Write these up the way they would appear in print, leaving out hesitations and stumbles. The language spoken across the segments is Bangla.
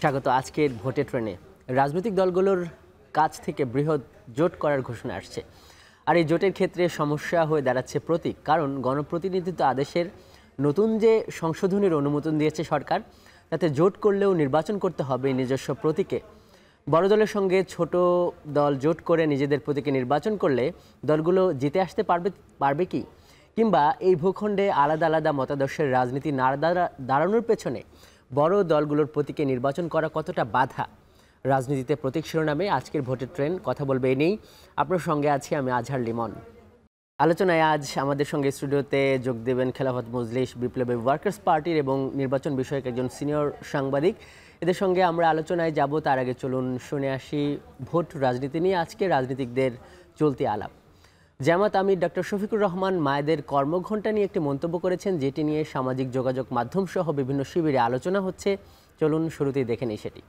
স্বাগত আজকের ভোটে ট্রেনে। রাজনৈতিক দলগুলোর কাছ থেকে বৃহৎ জোট করার ঘোষণা আসছে, আর এই জোটের ক্ষেত্রে সমস্যা হয়ে দাঁড়াচ্ছে প্রতীক। কারণ গণপ্রতিনিধিত্ব আদেশের নতুন যে সংশোধনীর অনুমোদন দিয়েছে সরকার, তাতে জোট করলেও নির্বাচন করতে হবে নিজস্ব প্রতীকে। বড় দলের সঙ্গে ছোট দল জোট করে নিজেদের প্রতীকে নির্বাচন করলে দলগুলো জিতে আসতে পারবে কি? কিংবা এই ভূখণ্ডে আলাদা আলাদা মতাদর্শের রাজনীতি না দাঁড়ানোর পেছনে বড় দলগুলোর প্রতীকে নির্বাচন করা কতটা বাধা? রাজনীতিতে প্রতীক শিরোনামে আজকের ভোটের ট্রেন কথা বলবে এই নিয়েই। আপনার সঙ্গে আছি আমি আজহার লিমন। আলোচনায় আজ আমাদের সঙ্গে স্টুডিওতে যোগ দেবেন খেলাফত মজলিস, বিপ্লবী ওয়ার্কার্স পার্টির এবং নির্বাচন বিষয়ক একজন সিনিয়র সাংবাদিক। এদের সঙ্গে আমরা আলোচনায় যাব। তার আগে চলুন শুনে আসি ভোট রাজনীতি নিয়ে আজকে রাজনীতিকদের চলতি আলাপ। জামাত আমির ডক্টর শফিকুর রহমান মায়েদের কর্মঘণ্টা নিয়ে একটি মন্তব্য করেছেন, যেটি নিয়ে সামাজিক যোগাযোগ মাধ্যম সহ বিভিন্ন শিবিরে আলোচনা হচ্ছে। চলুন শুরুতেই দেখে নিই সেটি।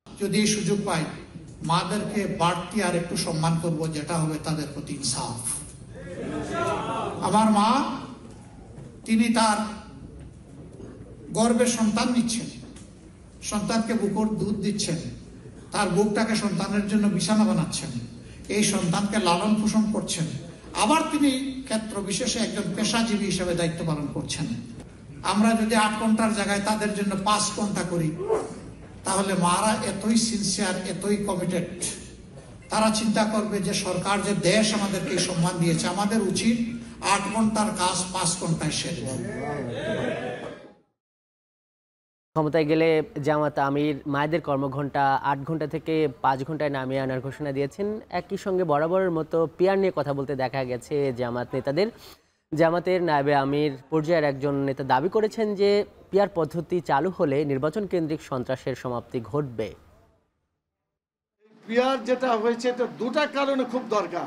যদি সুযোগ পাই, মাদেরকে বাড়তি আর একটু সম্মান করব, যেটা হবে তাদের প্রতি ইনসাফ। আমার মা, তিনি তার গর্ভের সন্তান নিচ্ছেন, সন্তানকে বুকের দুধ দিচ্ছেন, তার বুকটাকে সন্তানের জন্য বিছানা বানাচ্ছেন, এই সন্তানকে লালন পোষণ করছেন, আবার তিনি ক্ষেত্র বিশেষে একজন পেশাজীবী হিসেবে দায়িত্ব পালন করছেন। আমরা যদি 8 ঘন্টার জায়গায় তাদের জন্য 5 ঘন্টা করি, তাহলে মারা এতই সিনসিয়ার, এতই কমিটেড, তারা চিন্তা করবে যে সরকার যে দেশ আমাদেরকে সম্মান দিয়েছে, আমাদের উচিত 8 ঘন্টার কাজ 5 ঘন্টায় শেষ। ক্ষমতায় গেলে জামাত আমির মায়েদের কর্মঘণ্টা 8 ঘন্টা থেকে 5 ঘন্টায় নামিয়ে আনার ঘোষণা দিয়েছেন। একই সঙ্গে বরাবরের মতো পিয়ার নিয়ে কথা বলতে দেখা গেছে জামাত নেতাদের। জামাতের নায়েবে আমির পর্যায়ের একজন নেতা দাবি করেছেন যে পিয়ার পদ্ধতি চালু হলে নির্বাচন কেন্দ্রিক সন্ত্রাসের সমাপ্তি ঘটবে। পিয়ার যেটা হয়েছে, এটা দুটা কারণে খুব দরকার।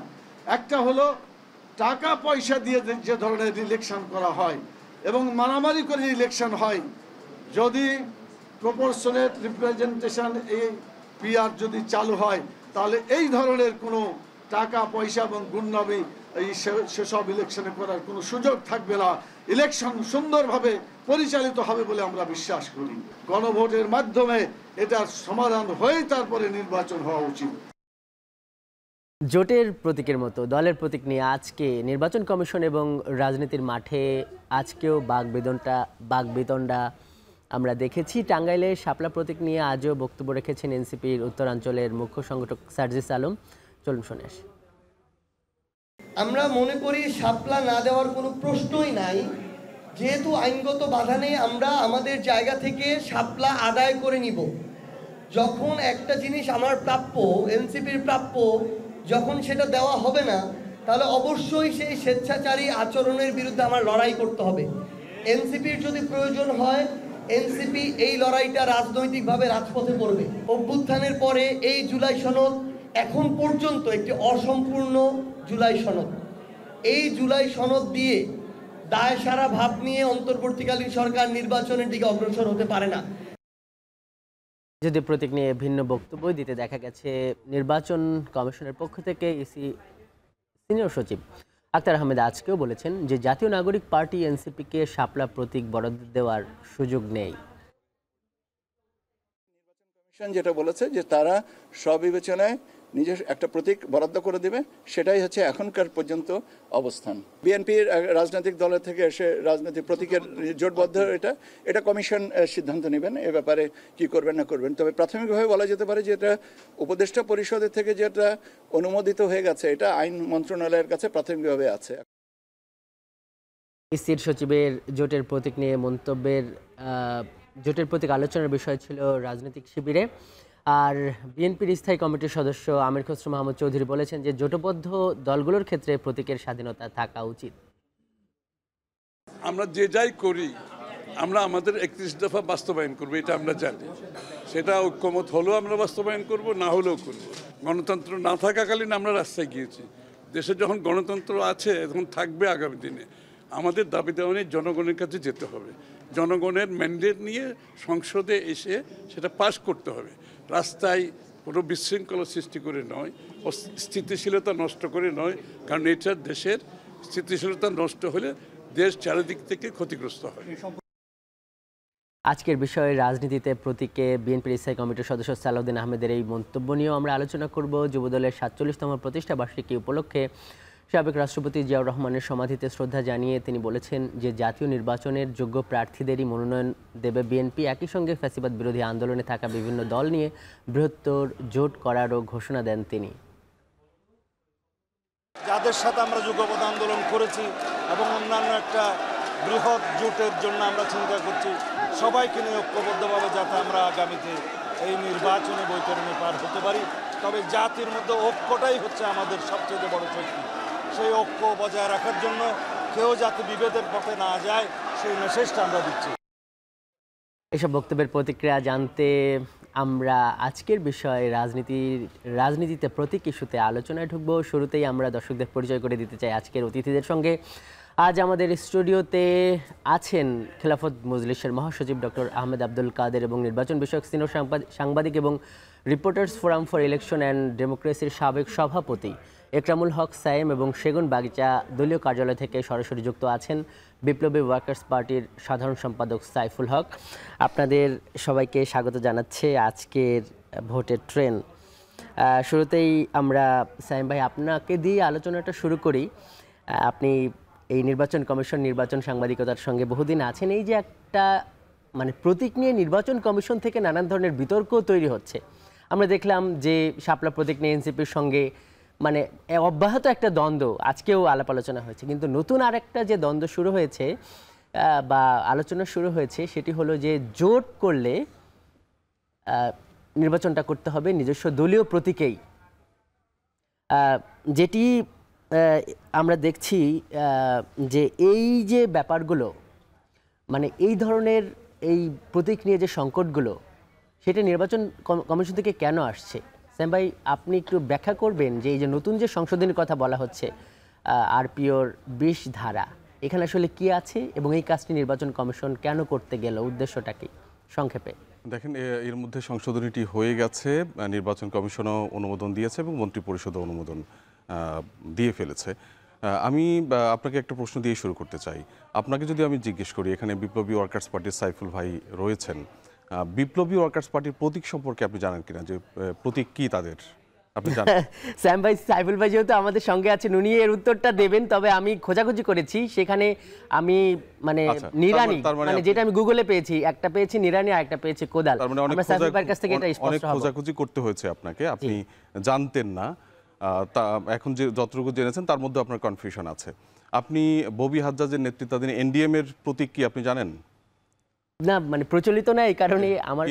একটা হলো টাকা পয়সা দিয়ে যে ধরনের ইলেকশন করা হয় এবং মারামারি করে ইলেকশন হয়, যদি প্রপোর্শনেট রিপ্রেজেন্টেশন এই পিআর যদি চালু হয়, তাহলে এই ধরনের কোনো টাকা পয়সা এবং গুন্ডামি সেসব ইলেকশনে করার কোনো সুযোগ থাকবে না। ইলেকশন সুন্দরভাবে পরিচালিত হবে বলে আমরা বিশ্বাস করি। গণভোটের মাধ্যমে এটার সমাধান হয়ে তারপরে নির্বাচন হওয়া উচিত। জোটের প্রতীকের মতো দলের প্রতীক নিয়ে আজকে নির্বাচন কমিশন এবং রাজনীতির মাঠে আজকেও বাগবিতণ্ডা আমরা দেখেছি। টাঙ্গাইলে শাপলা প্রতীক নিয়ে আজও বক্তব্য রেখেছেন এনসিপির উত্তরাঞ্চলের মুখ্য সংগঠক সার্জিস আলম। চলুন শুনে আসি। আমরা মনে করি শাপলা না দেওয়ার কোনো প্রশ্নই নাই। যেহেতু আইনগত বাধা নেই, আমরা আমাদের জায়গা থেকে শাপলা আদায় করে নিব। যখন একটা জিনিস আমার প্রাপ্য, এনসিপির প্রাপ্য, যখন সেটা দেওয়া হবে না, তাহলে অবশ্যই সেই স্বেচ্ছাচারী আচরণের বিরুদ্ধে আমার লড়াই করতে হবে। এনসিপির যদি প্রয়োজন হয়, এনসিপি এই লড়াইটা রাজনৈতিকভাবে রাজপথে করবে। অভ্যুত্থানের পরে এই জুলাই সনদ এখন পর্যন্ত একটি অসম্পূর্ণ জুলাই সনদ। এই জুলাই সনদ দিয়ে দায় সারা ভাব নিয়ে অন্তর্বর্তীকালীন সরকার নির্বাচনের দিকে অগ্রসর হতে পারে না। যদি প্রতীক নিয়ে ভিন্ন বক্তব্য দিতে দেখা গেছে নির্বাচন কমিশনের পক্ষ থেকে ইসি সিনিয়র সচিব আক্তার আহমেদ আজকেও বলেছেন যে জাতীয় নাগরিক পার্টি এনসিপিকে শাপলা প্রতীক বরাদ্দ দেওয়ার সুযোগ নেই। কমিশন যেটা বলেছে যে তারা স্ববিবেচনায় নিজের একটা প্রতীক বরাদ্দ করে দেবে, সেটাই হচ্ছে এখনকার পর্যন্ত অবস্থান। বিএনপির রাজনৈতিক দলের থেকে এসে রাজনৈতিক প্রতীকের জোটবদ্ধ এটা কমিশন সিদ্ধান্ত নেবেন এ ব্যাপারে কি করবেন না করবেন। তবে প্রাথমিকভাবে বলা যেতে পারে যে এটা উপদেষ্টা পরিষদের থেকে যেটা অনুমোদিত হয়ে গেছে, এটা আইন মন্ত্রণালয়ের কাছে প্রাথমিকভাবে আছে। ইসির সচিবের জোটের প্রতীক নিয়ে মন্তব্যের জোটের প্রতীক আলোচনার বিষয় ছিল রাজনৈতিক শিবিরে। আর বিএনপির স্থায়ী কমিটির সদস্য আমির খসরু মাহমুদ চৌধুরী বলেছেন যে জোটবদ্ধ দলগুলোর ক্ষেত্রে প্রতীকের স্বাধীনতা থাকা উচিত। আমরা যে যাই করি, আমরা আমাদের 31 দফা বাস্তবায়ন করবো, এটা আমরা জানি। সেটা ঐক্যমত হলেও আমরা বাস্তবায়ন করব, না হলেও করব। গণতন্ত্র না থাকাকালীন আমরা রাস্তায় গিয়েছি। দেশে যখন গণতন্ত্র আছে, তখন থাকবে আগামী দিনে। আমাদের দাবি দেওয়া নিয়ে জনগণের কাছে যেতে হবে। জনগণের ম্যান্ডেট নিয়ে সংসদে এসে সেটা পাস করতে হবে। রাস্তায় কোনো বিশৃঙ্খলা সৃষ্টি করে নয়, স্থিতিশীলতা নষ্ট করে নয়। কারণ এটা দেশের স্থিতিশীলতা নষ্ট হলে দেশ চারিদিক থেকে ক্ষতিগ্রস্ত হয়। আজকের বিষয়ে রাজনীতিতে প্রতীকে বিএনপির স্থায়ী কমিটির সদস্য সালাউদ্দিন আহমেদের এই মন্তব্য নিয়েও আমরা আলোচনা করব। যুবদলের ৪৭তম প্রতিষ্ঠা বার্ষিকী উপলক্ষে সাবেক রাষ্ট্রপতি জিয়াউর রহমানের সমাধিতে শ্রদ্ধা জানিয়ে তিনি বলেছেন যে জাতীয় নির্বাচনের যোগ্য প্রার্থীদেরই মনোনয়ন দেবে বিএনপি। একই সঙ্গে ফ্যাসিবাদ বিরোধী আন্দোলনে থাকা বিভিন্ন দল নিয়ে বৃহত্তর জোট করারও ঘোষণা দেন তিনি। যাদের সাথে আমরা যুগপৎ আন্দোলন করেছি এবং অন্যান্য একটা বৃহৎ জোটের জন্য আমরা চিন্তা করছি, সবাইকে নিয়ে ঐক্যবদ্ধভাবে যাতে আমরা আগামীতে এই নির্বাচনে বৈতরণে পার হতে পারি। তবে জাতির মধ্যে ঐক্যটাই হচ্ছে আমাদের সবচেয়ে বড় শক্তি। সেই ঐক্য বজায় রাখার জন্য কেউ যাতে বিভেদের পথে না যায় সেই মেসেজটা আমরা দিচ্ছি। এসব বক্তব্যের প্রতিক্রিয়া জানতে আমরা আজকের বিষয়ে রাজনীতিতে প্রতীক ইস্যুতে আলোচনায় ঢুকবো। শুরুতেই আমরা দর্শকদের পরিচয় করে দিতে চাই আজকের অতিথিদের সঙ্গে। আজ আমাদের স্টুডিওতে আছেন খেলাফত মজলিসের মহাসচিব ডক্টর আহমেদ আব্দুল কাদের এবং নির্বাচন বিষয়ক সিনিয়র সাংবাদিক এবং reporters forum for election and ডেমোক্রেসির সাবেক সভাপতি একরামুল হক সায়েম এবং সেগুন বাগিচা দলীয় কার্যালয় থেকে সরাসরি যুক্ত আছেন বিপ্লবী ওয়ার্কার্স পার্টির সাধারণ সম্পাদক সাইফুল হক। আপনাদের সবাইকে স্বাগত জানাচ্ছে আজকের ভোটের ট্রেন। শুরুতেই আমরা সায়েম ভাই আপনাকে দিয়ে আলোচনাটা শুরু করি। আপনি এই নির্বাচন কমিশন, নির্বাচন সাংবাদিকতার সঙ্গে বহুদিন আছেন। এই যে একটা মানে প্রতীক নিয়ে নির্বাচন কমিশন থেকে নানান ধরনের বিতর্ক তৈরি হচ্ছে, আমরা দেখলাম যে শাপলা প্রতীক নিয়ে এনসিপির সঙ্গে মানে অব্যাহত একটা দ্বন্দ্ব, আজকেও আলাপ আলোচনা হয়েছে। কিন্তু নতুন আরেকটা যে দ্বন্দ্ব শুরু হয়েছে বা আলোচনা শুরু হয়েছে সেটি হলো যে জোট করলে নির্বাচনটা করতে হবে নিজস্ব দলীয় প্রতীকেই, যেটি আমরা দেখছি যে এই যে ব্যাপারগুলো মানে এই ধরনের এই প্রতীক নিয়ে যে সংকটগুলো সেটা নির্বাচন কমিশন থেকে কেন আসছে? স্যাম ভাই, আপনি একটু ব্যাখ্যা করবেন যে এই যে নতুন যে সংশোধনের কথা বলা হচ্ছে আরপিওর ২০ ধারা, এখানে আসলে কি আছে এবং এই কাজটি নির্বাচন কমিশন কেন করতে গেল, উদ্দেশ্যটা কি সংক্ষেপে? দেখেন, এর মধ্যে সংশোধনীটি হয়ে গেছে, নির্বাচন কমিশনও অনুমোদন দিয়েছে এবং মন্ত্রিপরিষদও অনুমোদন দিয়ে ফেলেছে। আমি আপনাকে একটা প্রশ্ন দিয়ে শুরু করতে চাই। আপনাকে যদি আমি জিজ্ঞেস করি, এখানে বিপ্লবী ওয়ার্কার্স পার্টির সাইফুল ভাই রয়েছেন, বিপ্লবী ওয়ার্কার্স পার্টির প্রতীক সম্পর্কে আপনি জানেন কিনা, যে প্রতীক কি তাদের আপনি জানেন? স্যাম ভাই, সাইফুল ভাই যেহেতু আমাদের সঙ্গে আছেন উনি এর উত্তরটা দেবেন, তবে আমি খোঁজাখুঁজি করেছি, সেখানে আমি মানে নিরানি মানে যেটা আমি গুগলে পেয়েছি, একটা পেয়েছি নিরানি আর একটা পেয়েছি কোদাল। আমরা সাইফুল ভাইয়ের কাছ থেকে এটা স্পষ্ট হবে। খোঁজাখুঁজি করতে হয়েছে আপনাকে, আপনি জানতেন না, তা এখন যে যতটুকু জেনেছেন তার মধ্যে আপনার কনফিউশন আছে। আপনি ববি হাজ্জাজের নেতৃত্বাধীন এনডিএম এর প্রতীক কি আপনি জানেন? না, মানে প্রচলিত না, এই কারণে আমার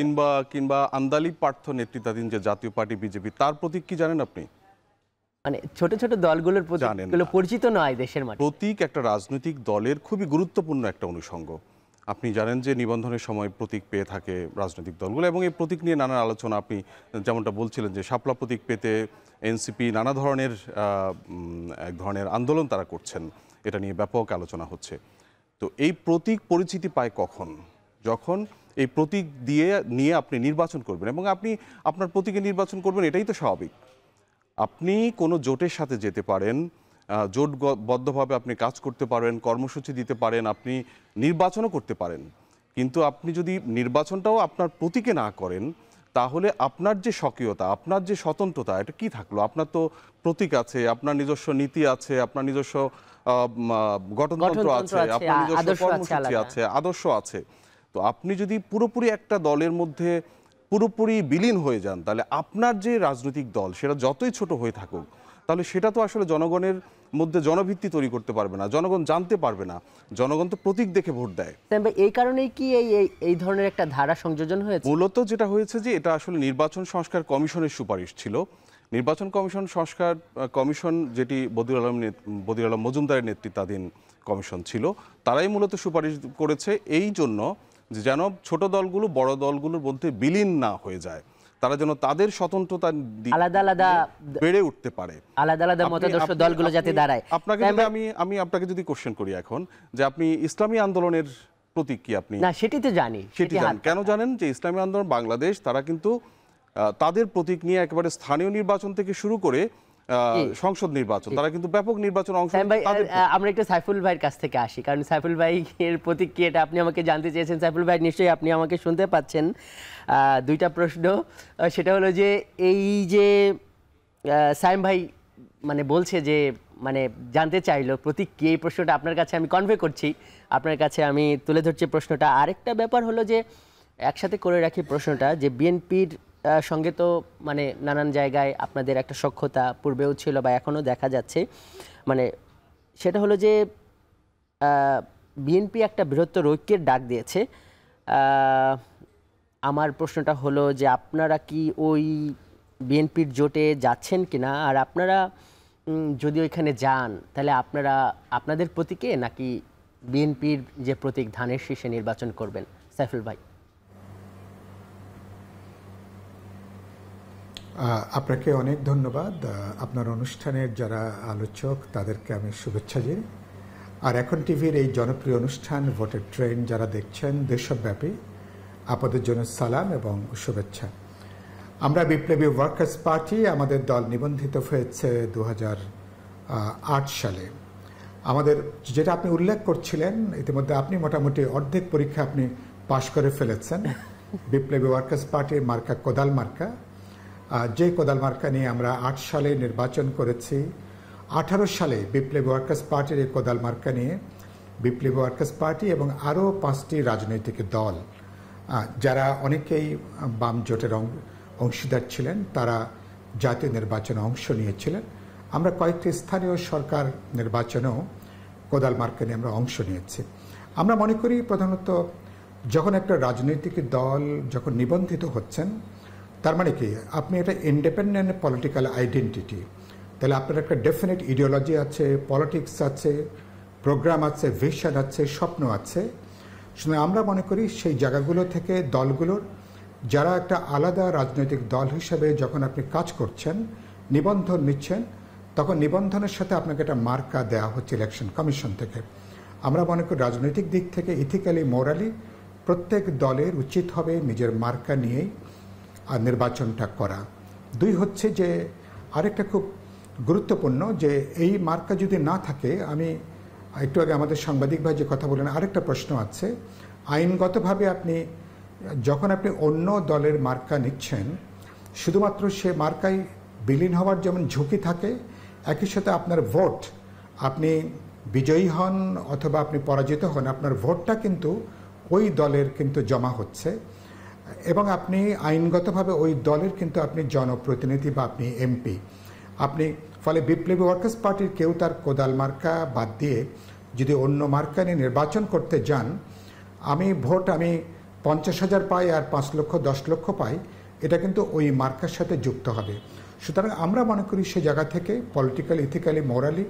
কিংবা আন্দালি পার্থ নেতৃত্বাধীন যে জাতীয় পার্টি বিজেপি, তার প্রতীক কি জানেন আপনি? মানে ছোট ছোট দলগুলোর পরিচিত নয় দেশের মাঠে। প্রতীক একটা রাজনৈতিক দলের খুবই গুরুত্বপূর্ণ একটা অনুষঙ্গ। আপনি জানেন যে নিবন্ধনের সময় প্রতীক পেয়ে থাকে রাজনৈতিক দলগুলো, এবং এই প্রতীক নিয়ে নানা আলোচনা, আপনি যেমনটা বলছিলেন যে শাপলা প্রতীক পেতে এনসিপি নানা ধরনের এক ধরনের আন্দোলন তারা করছেন, এটা নিয়ে ব্যাপক আলোচনা হচ্ছে। তো এই প্রতীক পরিচিতি পায় কখন? যখন এই প্রতীক নিয়ে আপনি নির্বাচন করবেন, এবং আপনি আপনার প্রতীকে নির্বাচন করবেন, এটাই তো স্বাভাবিক। আপনি কোনো জোটের সাথে যেতে পারেন, জোটবদ্ধভাবে আপনি কাজ করতে পারেন, কর্মসূচি দিতে পারেন, আপনি নির্বাচনও করতে পারেন। কিন্তু আপনি যদি নির্বাচনটাও আপনার প্রতীকে না করেন, তাহলে আপনার যে স্বকীয়তা, আপনার যে স্বতন্ত্রতা, এটা কি থাকলো? আপনার তো প্রতীক আছে, আপনার নিজস্ব নীতি আছে, আপনার নিজস্ব গঠনতন্ত্র আছে, আপনার নিজস্ব কর্মসূচি আছে, আদর্শ আছে। তো আপনি যদি পুরোপুরি একটা দলের মধ্যে পুরোপুরি বিলীন হয়ে যান, তাহলে আপনার যে রাজনৈতিক দল সেটা যতই ছোট হয়ে থাকুক, তাহলে সেটা তো আসলে জনগণের মধ্যে জনভিত্তি তৈরি করতে পারবে না, জনগণ জানতে পারবে না। জনগণ তো প্রতীক দেখে ভোট দেয়। এই কারণেই কি এই ধরনের একটা ধারা সংযোজন হয়েছে? মূলত যেটা হয়েছে যে এটা আসলে নির্বাচন সংস্কার কমিশনের সুপারিশ ছিল। নির্বাচন সংস্কার কমিশন, যেটি বদিউল আলম মজুমদারের নেতৃত্বাধীন কমিশন ছিল, তারাই মূলত সুপারিশ করেছে এই জন্য যে যেন ছোট দলগুলো বড় দলগুলোর মধ্যে বিলীন না হয়ে যায়, তারা যেন তাদের স্বতন্ত্রতা আলাদা আলাদা বেড়ে উঠতে পারে, আলাদা আলাদা মতাদর্শ দলগুলো যাতে দাঁড়ায়। আমি আপনাকে যদি কোশ্চেন করি এখন, যে আপনি ইসলামী আন্দোলনের প্রতীক কি? আপনি না, সেটি তো জানি। সেটি জানেন। কেন জানেন? যে ইসলামী আন্দোলন বাংলাদেশ, তারা কিন্তু তাদের প্রতীক নিয়ে একেবারে স্থানীয় নির্বাচন থেকে শুরু করে সংসদ নির্বাচন, তারা কিন্তু ব্যাপক নির্বাচন অংশ ভাই, আমরা একটু সাইফুল ভাইয়ের কাছ থেকে আসি, কারণ সাইফুল ভাই এর প্রতিক্রিয়াটা আপনি আমাকে জানতে চেয়েছেন। সাইফুল ভাই, নিশ্চয়ই আপনি আমাকে শুনতে পাচ্ছেন। দুইটা প্রশ্ন, সেটা হলো যে এই যে সাইম ভাই মানে বলছে যে মানে জানতে চাইলো প্রতীক কি, এই প্রশ্নটা আপনার কাছে আমি কনভে করছি, আপনার কাছে আমি তুলে ধরছি প্রশ্নটা। আরেকটা ব্যাপার হলো যে একসাথে করে রাখি প্রশ্নটা, যে বিএনপির সঙ্গে তো মানে নানান জায়গায় আপনাদের একটা সখ্যতা পূর্বেও ছিল বা এখনও দেখা যাচ্ছে, মানে সেটা হলো যে বিএনপি একটা বৃহত্তর ঐক্যের ডাক দিয়েছে। আমার প্রশ্নটা হলো যে আপনারা কি ওই বিএনপির জোটে যাচ্ছেন কিনা, আর আপনারা যদি ওইখানে যান তাহলে আপনারা আপনাদের প্রতীকে নাকি বিএনপির যে প্রতীক ধানের শীষে নির্বাচন করবেন? সাইফুল ভাই। আপনাকে অনেক ধন্যবাদ। আপনার অনুষ্ঠানের যারা আলোচক তাদেরকে আমি শুভেচ্ছা জানাই। আর এখন টিভির এই জনপ্রিয় অনুষ্ঠান ভোটের ট্রেন যারা দেখছেন দেশব্যাপী, আপনাদের জন্য সালাম এবং শুভেচ্ছা। আমরা বিপ্লবী ওয়ার্কার্স পার্টি, আমাদের দল নিবন্ধিত হয়েছে 2008 সালে। আমাদের যেটা আপনি উল্লেখ করছিলেন, ইতিমধ্যে আপনি মোটামুটি অর্ধেক পরীক্ষা আপনি পাশ করে ফেলেছেন। বিপ্লবী ওয়ার্কার্স পার্টির মার্কা কোদাল মার্কা, যে কোদাল মার্কা নিয়ে আমরা 8 সালে নির্বাচন করেছি। 18 সালে বিপ্লবী ওয়ার্কার্স পার্টির এই কোদাল মার্কা নিয়ে বিপ্লবী ওয়ার্কার্স পার্টি এবং আরও 5টি রাজনৈতিক দল, যারা অনেকেই বাম জোটের অংশীদার ছিলেন, তারা জাতীয় নির্বাচনে অংশ নিয়েছিলেন। আমরা কয়েকটি স্থানীয় সরকার নির্বাচনেও কোদাল মার্কা নিয়ে আমরা অংশ নিয়েছি। আমরা মনে করি প্রধানত যখন একটা রাজনৈতিক দল যখন নিবন্ধিত হচ্ছেন, তার মানে কি আপনি একটা ইন্ডিপেন্ডেন্ট পলিটিক্যাল আইডেন্টিটি, তাহলে আপনার একটা ডেফিনেট ইডিওলজি আছে, পলিটিক্স আছে, প্রোগ্রাম আছে, ভিশন আছে, স্বপ্ন আছে। সুতরাং আমরা মনে করি সেই জায়গাগুলো থেকে দলগুলোর যারা একটা আলাদা রাজনৈতিক দল হিসেবে যখন আপনি কাজ করছেন, নিবন্ধন নিচ্ছেন, তখন নিবন্ধনের সাথে আপনাকে একটা মার্কা দেওয়া হচ্ছে ইলেকশন কমিশন থেকে। আমরা মনে করি রাজনৈতিক দিক থেকে ইথিক্যালি, মোরালি প্রত্যেক দলের উচিত হবে নিজের মার্কা নিয়েই আর নির্বাচনটা করা। 2 হচ্ছে যে আরেকটা খুব গুরুত্বপূর্ণ, যে এই মার্কা যদি না থাকে, আমি একটু আগে আমাদের সাংবাদিক ভাই যে কথা বললেন, আরেকটা প্রশ্ন আছে। আইনগতভাবে আপনি যখন আপনি অন্য দলের মার্কা নিচ্ছেন, শুধুমাত্র সে মার্কায় বিলীন হওয়ার যেমন ঝুঁকি থাকে, একই সাথে আপনার ভোট, আপনি বিজয়ী হন অথবা আপনি পরাজিত হন, আপনার ভোটটা কিন্তু ওই দলের কিন্তু জমা হচ্ছে এবং আপনি আইনগতভাবে ওই দলের কিন্তু আপনি জনপ্রতিনিধি বা আপনি এমপি আপনি। ফলে বিপ্লবী ওয়ার্কার্স পার্টির কেউ তার কোদাল মার্কা বাদ দিয়ে যদি অন্য মার্কা নিয়ে নির্বাচন করতে যান, আমি 50,000 পাই আর 5 লক্ষ 10 লক্ষ পাই, এটা কিন্তু ওই মার্কার সাথে যুক্ত হবে। সুতরাং আমরা মনে করি সে জায়গা থেকে পলিটিক্যাল, ইথিক্যালি, মোরালি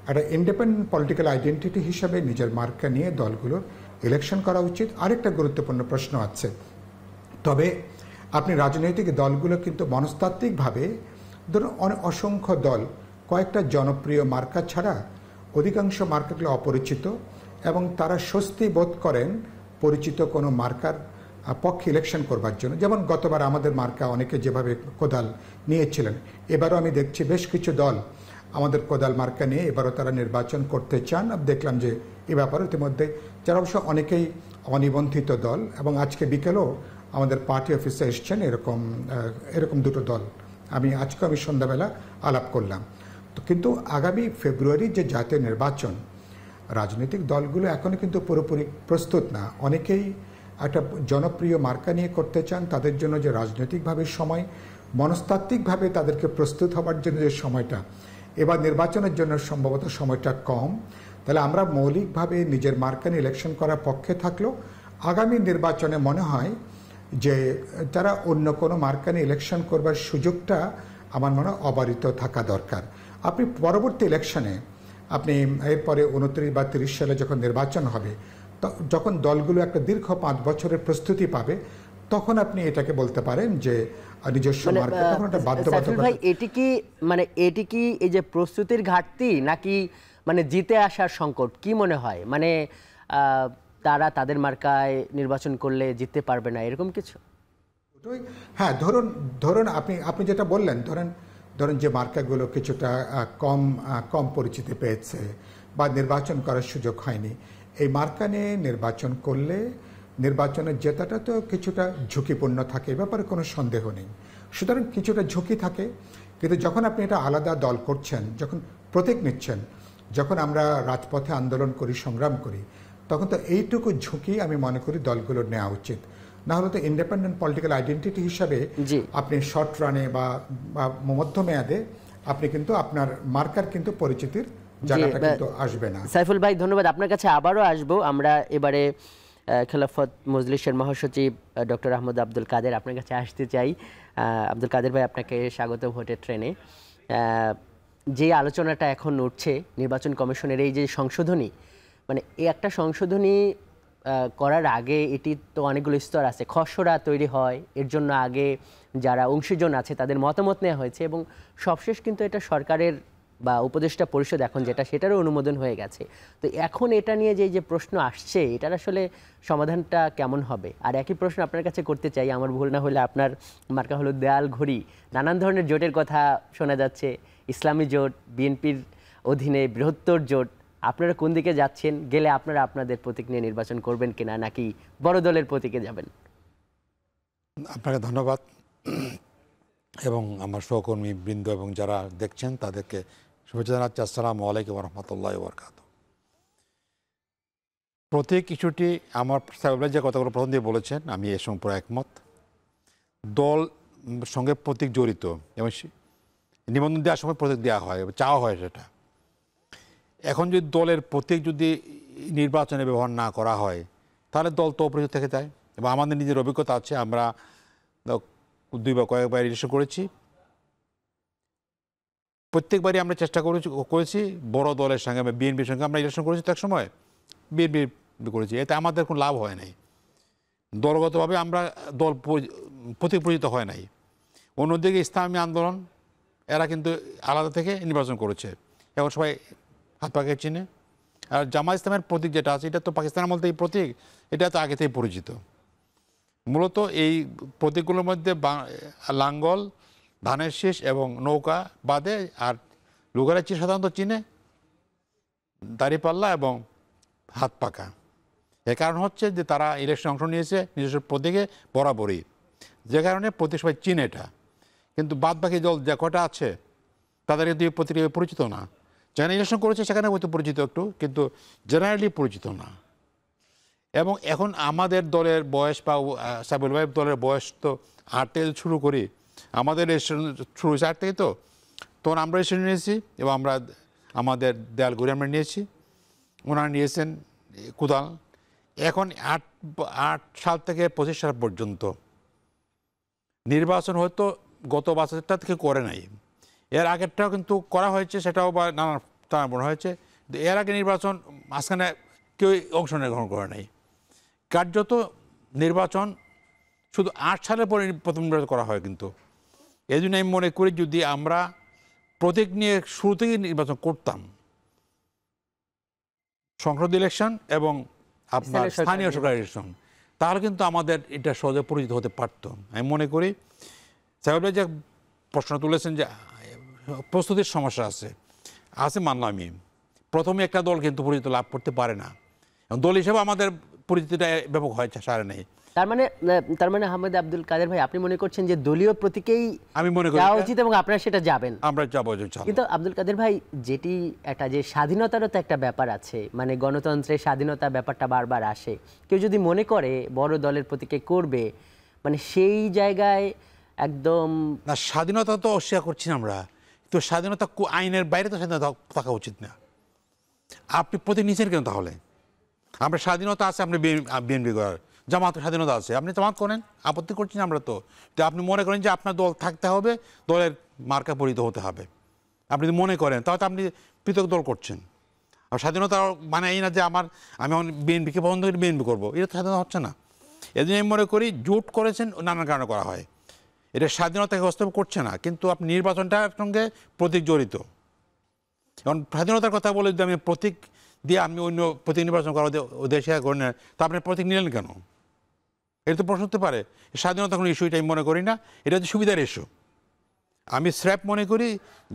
একটা ইন্ডিপেন্ডেন্ট পলিটিক্যাল আইডেন্টিটি হিসাবে নিজের মার্কা নিয়ে দলগুলোর ইলেকশন করা উচিত। আরেকটা গুরুত্বপূর্ণ প্রশ্ন আছে, তবে আপনি রাজনৈতিক দলগুলো কিন্তু মনস্তাত্ত্বিকভাবে ধরুন অসংখ্য দল কয়েকটা জনপ্রিয় মার্কা ছাড়া অধিকাংশ মার্কাগুলো অপরিচিত এবং তারা স্বস্তি বোধ করেন পরিচিত কোনো মার্কার পক্ষে ইলেকশন করবার জন্য। যেমন গতবার আমাদের মার্কা অনেকে যেভাবে কোদাল নিয়েছিলেন, এবারও আমি দেখছি বেশ কিছু দল আমাদের কোদাল মার্কা নিয়ে এবারও তারা নির্বাচন করতে চান। দেখলাম যে এ ব্যাপারে ইতিমধ্যে যারা অবশ্য অনেকেই অনিবন্ধিত দল, এবং আজকে বিকেলেও আমাদের পার্টি অফিসে এসছেন এরকম 2টো দল, আজকে আমি সন্ধ্যাবেলা আলাপ করলাম। তো কিন্তু আগামী ফেব্রুয়ারি যে জাতীয় নির্বাচন, রাজনৈতিক দলগুলো এখনও কিন্তু পুরোপুরি প্রস্তুত না। অনেকেই একটা জনপ্রিয় মার্কা নিয়ে করতে চান, তাদের জন্য যে রাজনৈতিকভাবে সময়, মনস্তাত্ত্বিকভাবে তাদেরকে প্রস্তুত হওয়ার জন্য যে সময়টা, এবার নির্বাচনের জন্য সম্ভবত সময়টা কম। তাহলে আমরা মৌলিকভাবে নিজের মার্কা নিয়ে ইলেকশন করার পক্ষে থাকলেও আগামী নির্বাচনে মনে হয় যে তারা অন্য কোনো মার্কা নিয়ে ইলেকশন করবার সুযোগটা আমার মনে হয় অবারিত থাকা দরকার। আপনি পরবর্তী ইলেকশনে আপনি এরপরে 29 বা 30 সালে যখন নির্বাচন হবে, যখন দলগুলো একটা দীর্ঘ 5 বছরের প্রস্তুতি পাবে, তখন আপনি এটাকে বলতে পারেন যে নিজস্ব মার্কা, তখন একটা বাধ্যবাধকতা। এটি কি এই যে প্রস্তুতির ঘাটতি নাকি মানে জিতে আসার সংকট, কি মনে হয়? মানে তারা তাদের মার্কায় নির্বাচন করলে জিততে পারবে না, এরকম কিছু? হ্যাঁ, ধরুন আপনি যেটা বললেন, ধরেন ধরেন যে মার্কাগুলো কিছুটা কম পরিচিতি পেয়েছে বা নির্বাচন করার সুযোগ হয়নি, এই মার্কা নিয়ে নির্বাচন করলে নির্বাচনের জেতাটা তো কিছুটা ঝুঁকিপূর্ণ থাকে, এ ব্যাপারে কোনো সন্দেহ নেই। সুতরাং কিছুটা ঝুঁকি থাকে, কিন্তু যখন আপনি এটা আলাদা দল করছেন, যখন প্রতীক নিচ্ছেন, যখন আমরা রাজপথে আন্দোলন করি, সংগ্রাম করি, তখন তো এইটুকু ঝুঁকি আমি মনে করি দলগুলোর নেওয়া উচিত। না হলে তো ইন্ডিপেন্ডেন্ট পলিটিক্যাল আইডেন্টিটি হিসাবে আপনি শর্ট রানে বা মধ্যমেয়াদে আপনি কিন্তু আপনার মার্কার কিন্তু পরিচিতির জায়গাটা কিন্তু আসবে না। সাইফুল ভাই ধন্যবাদ, আপনার কাছে আবারও আসবো। আমরা এবারে খেলাফত মজলিসের মহাসচিব ডক্টর আহমদ আব্দুল কাদের আপনার কাছে আসতে চাই। আব্দুল কাদের ভাই, আপনাকে স্বাগত ভোটের ট্রেনে। যে আলোচনাটা এখন উঠছে নির্বাচন কমিশনের এই যে সংশোধনী, মানে এই একটা সংশোধনী করার আগে এটি তো অনেকগুলো স্তর আছে, খসড়া তৈরি হয়, এর জন্য আগে যারা অংশীজন আছে তাদের মতামত নেওয়া হয়েছে এবং সবশেষ কিন্তু এটা সরকারের বা উপদেষ্টা পরিষদ এখন যেটা, সেটারও অনুমোদন হয়ে গেছে। তো এখন এটা নিয়ে যে প্রশ্ন আসছে, এটার আসলে সমাধানটা কেমন হবে? আর একই প্রশ্ন আপনার কাছে করতে চাই, আমার ভুল না হলে, আপনার মার্কা হলো দেয়াল ঘড়ি, নানান ধরনের জোটের কথা শোনা যাচ্ছে, ইসলামী জোট, বিএনপির অধীনে বৃহত্তর জোট, আপনারা কোন দিকে যাচ্ছেন? গেলে আপনারা আপনাদের প্রতীক নিয়ে নির্বাচন করবেন কিনা, নাকি বড় দলের প্রতীকে যাবেন? আপনাকে ধন্যবাদ এবং আমার সহকর্মী বৃন্দ এবং যারা দেখছেন তাদেরকে শুভেচ্ছা জানাচ্ছি। আসসালামু আলাইকুম ওয়া রাহমাতুল্লাহি ওয়া বারাকাতুহু। প্রতীক ইস্যুটি আমার সাহেব যে কথাগুলো প্রথম দিয়ে বলেছেন, আমি এর সঙ্গে পুরো একমত। দল সঙ্গে প্রতীক জড়িত এবং নিবন্ধন দেওয়ার সময় প্রতীক দেওয়া হয়, চাওয়া হয় সেটা। এখন যদি দলের প্রতীক যদি নির্বাচনে ব্যবহার না করা হয় তাহলে দল তো অপরিচিত থেকে যায়। এবং আমাদের নিজের অভিজ্ঞতা আছে, আমরা দুইবার কয়েকবার ইলেকশন করেছি, প্রত্যেকবারই আমরা চেষ্টা করেছি বড় দলের সঙ্গে, বিএনপির সঙ্গে আমরা ইলেকশন করেছি, তো এক সময় বিএনপি করেছি, এতে আমাদের কোনো লাভ হয় নাই। দলগতভাবে আমরা দল প্রতীক পরিচিত হয় নাই। অন্যদিকে ইসলামী আন্দোলন এরা কিন্তু আলাদা থেকে নির্বাচন করেছে, এখন সবাই হাত পাকে চিনে। আর জামাত ইসলামের প্রতীক যেটা আছে, এটা তো পাকিস্তানের মধ্যে এই প্রতীক, এটা তো আগে থেকেই পরিচিত। মূলত এই প্রতীকগুলোর মধ্যে লাঙ্গল, ধানের শীষ এবং নৌকা বাদে আর লোকেরা সাধারণত চিনে দাঁড়িপাল্লা এবং হাত পাকা। এর কারণ হচ্ছে যে তারা ইলেকশনে অংশ নিয়েছে নিজস্ব প্রতীকে বরাবরই, যে কারণে প্রতীক সবাই চিনে এটা। কিন্তু বাদ বাকি দল যে কটা আছে তাদের কিন্তু এই প্রতীকে পরিচিত না। যেখানে ইলেকশন করেছে সেখানে হয়তো পরিচিত একটু, কিন্তু জেনারেলি পরিচিত না। এবং এখন আমাদের দলের বয়স বা সাইবুল ভাই দলের বয়স তো 8 থেকে শুরু করি, আমাদের রেজিস্ট্রেশন শুরু হয়েছে 8 থেকে, তো তখন আমরা রেজিস্ট্রেশন নিয়েছি এবং আমরা আমাদের দেয়াল ঘুরে আমরা নিয়েছি, ওনারা নিয়েছেন কুদাল। এখন 8 সাল থেকে 25 সাল পর্যন্ত নির্বাচন হয়তো গত বছরটা থেকে করে নাই, এর আগেরটাও কিন্তু করা হয়েছে, সেটাও বা নানা টানাপোড়া হয়েছে। এর আগে নির্বাচন মাঝখানে কেউ অংশ গ্রহণ করে নাই। কার্যত নির্বাচন শুধু 8 সালের পরে প্রথম নির্বাচন করা হয়। কিন্তু এই জন্য আমি মনে করি যদি আমরা প্রতীক নিয়ে শুরু থেকেই নির্বাচন করতাম, সংসদ ইলেকশন এবং আপনার স্থানীয় সরকার ইলেকশন, তাহলে কিন্তু আমাদের এটা সহজে পরিচিত হতে পারত। আমি মনে করি সাহেব যে প্রশ্ন তুলেছেন যে প্রস্তুতির সমস্যা আছে মানলাম আমি। প্রথমে একটা দল কিন্তু পরিচিতি লাভ করতে পারে না, দল হিসেবে আমাদের পরিচিতিটা ব্যাপক হয় সারে নেই। তার মানে আহমেদ আব্দুল কাদের ভাই, আপনি মনে করছেন যে দলীয় প্রতীকেই আমি মনে করি যাওয়া উচিত এবং আপনারা সেটা যাবেন? আমরা যাবো। কিন্তু আব্দুল কাদের ভাই, যেটি একটা যে স্বাধীনতারও তো একটা ব্যাপার আছে, মানে গণতন্ত্রের স্বাধীনতা ব্যাপারটা বারবার আসে। কেউ যদি মনে করে বড় দলের প্রতীকে করবে, মানে সেই জায়গায় একদম না, স্বাধীনতা তো অস্বীকার করছি না আমরা, তো স্বাধীনতা আইনের বাইরে তো স্বাধীনতা থাকা উচিত না। আপনি প্রতীক নিচ্ছেন কেন তাহলে? আমরা স্বাধীনতা আছে, আপনি বিএনপি করার, জামাত স্বাধীনতা আছে, আপনি জামাত করেন, আপত্তি করছি না আমরা। তো আপনি মনে করেন যে আপনার দল থাকতে হবে, দলের মার্কা পরিচিত হতে হবে, আপনি যদি মনে করেন, তাহলে আপনি পৃথক দল করছেন। আর স্বাধীনতা মানে এই না যে আমি বিএনপিকে পছন্দ করি বিএনপি করবো, এটা তো স্বাধীনতা হচ্ছে না। এই জন্য আমি মনে করি জোট করেছেন নানান কারণে করা হয়, এটা স্বাধীনতাকে হস্তক্ষেপ করছে না। কিন্তু আপনি নির্বাচনটার সঙ্গে প্রতীক জড়িত। এখন স্বাধীনতার কথা বলে যদি আমি প্রতীক দিয়ে আমি অন্য প্রতীক নির্বাচন করা দেশে করে নেন, তা আপনি প্রতীক নিলেন কেন? এটা তো প্রশ্ন হতে পারে। স্বাধীনতা কোনো ইস্যু, এটা আমি মনে করি না, এটা হচ্ছে সুবিধার ইস্যু। আমি স্র্যাপ মনে করি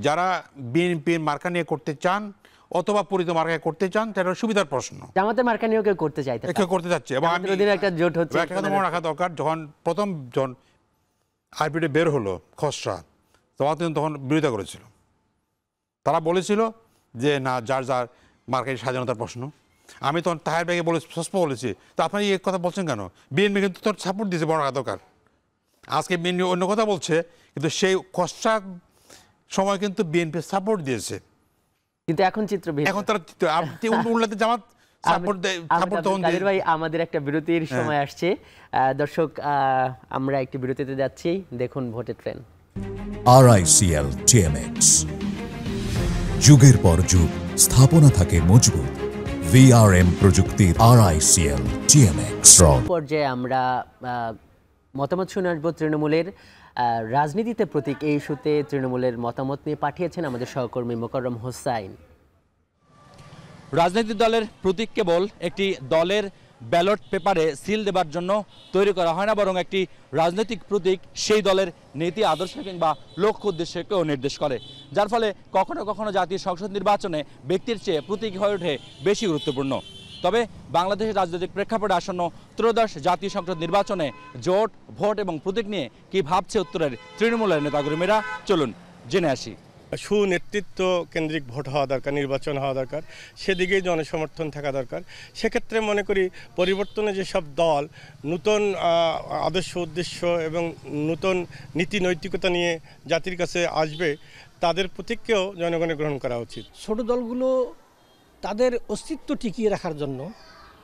যারা বিএনপির মার্কা নিয়ে করতে চান অথবা পরিত মার্কায় করতে চান সেটা সুবিধার প্রশ্ন। জামাতের মার্কা নিয়েও কেউ করতে চাইতে কেউ করতে চাচ্ছে এবং আমি একটা জোট হচ্ছে, একটা কথা মনে রাখা দরকার, যখন প্রথম আরপিডি বের হলো খসড়া তখন বিরোধিতা করেছিল। তারা বলেছিল যে না যার যার মার্কায় স্বাধীনতার প্রশ্ন। আমি তখন তাহের ব্যাগে স্পষ্ট বলেছি, তো আপনি এই কথা বলছেন কেন? বিএনপি কিন্তু তোর সাপোর্ট দিয়েছে বড় রাখা দরকার। আজকে বিএনপি অন্য কথা বলছে, কিন্তু সেই খসড়া সময় কিন্তু বিএনপি সাপোর্ট দিয়েছে। কিন্তু এখন চিত্র এখন তারা উল্লাতে জামাত সাপোর্ট দেয়। কাদের ভাই, আমাদের একটা বিরতির সময় আসছে। দর্শক, আমরা একটি বিরতিতে যাচ্ছি, দেখুন ভোটের ট্রেন। RICL TMX, যুগের পর যুগ স্থাপনা থাকে মজবুত। VRM প্রযুক্তির RICL TMX পর্যায়ে আমরা মতামত শুনে আসবো তৃণমূলের রাজনীতিতে প্রতীক এই ইস্যুতে তৃণমূলের মতামত নিয়ে পাঠিয়েছেন আমাদের সহকর্মী মোকাররম হোসাইন। রাজনৈতিক দলের প্রতীক কেবল একটি দলের ব্যালট পেপারে সিল দেবার জন্য তৈরি করা হয় না, বরং একটি রাজনৈতিক প্রতীক সেই দলের নীতি আদর্শ কিংবা লক্ষ্য উদ্দেশ্যকেও নির্দেশ করে, যার ফলে কখনো কখনো জাতীয় সংসদ নির্বাচনে ব্যক্তির চেয়ে প্রতীক হয়ে ওঠে বেশি গুরুত্বপূর্ণ। তবে বাংলাদেশের রাজনৈতিক প্রেক্ষাপটে আসন্ন ত্রয়োদশ জাতীয় সংসদ নির্বাচনে জোট, ভোট এবং প্রতীক নিয়ে কি ভাবছে উত্তরের তৃণমূলের নেতাকর্মীরা, চলুন জেনে আসি। সুনেতৃত্ব কেন্দ্রিক ভোট হওয়া দরকার, নির্বাচন হওয়া দরকার, সেদিকেই জনসমর্থন থাকা দরকার। সেক্ষেত্রে মনে করি পরিবর্তনে যেসব দল নূতন আদর্শ উদ্দেশ্য এবং নূতন নীতি নৈতিকতা নিয়ে জাতির কাছে আসবে, তাদের প্রতীককেও জনগণের গ্রহণ করা উচিত। ছোট দলগুলো তাদের অস্তিত্ব টিকিয়ে রাখার জন্য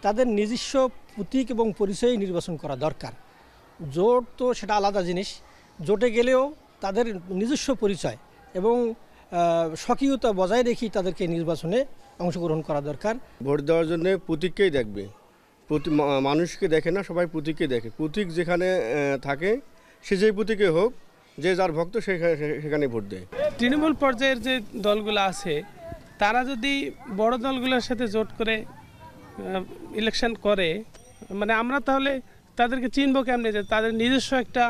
তাদের নিজস্ব প্রতীক এবং পরিচয় নির্বাচন করা দরকার। জোট তো সেটা আলাদা জিনিস, জোটে গেলেও তাদের নিজস্ব পরিচয় এবং স্বকীয়তা বজায় রেখেই তাদেরকে নির্বাচনে অংশগ্রহণ করা দরকার। ভোট দেওয়ার জন্য প্রতীককেই দেখবে, মানুষকে দেখে না, সবাই প্রতীককে দেখে। প্রতীক যেখানে থাকে সে যেই প্রতীকে হোক, যে যার ভক্ত সেখানে ভোট দেয়। তৃণমূল পর্যায়ের যে দলগুলো আছে তারা যদি বড় দলগুলোর সাথে জোট করে ইলেকশন করে, মানে আমরা তাহলে তাদেরকে চিনব কেমনে যে তাদের নিজস্ব একটা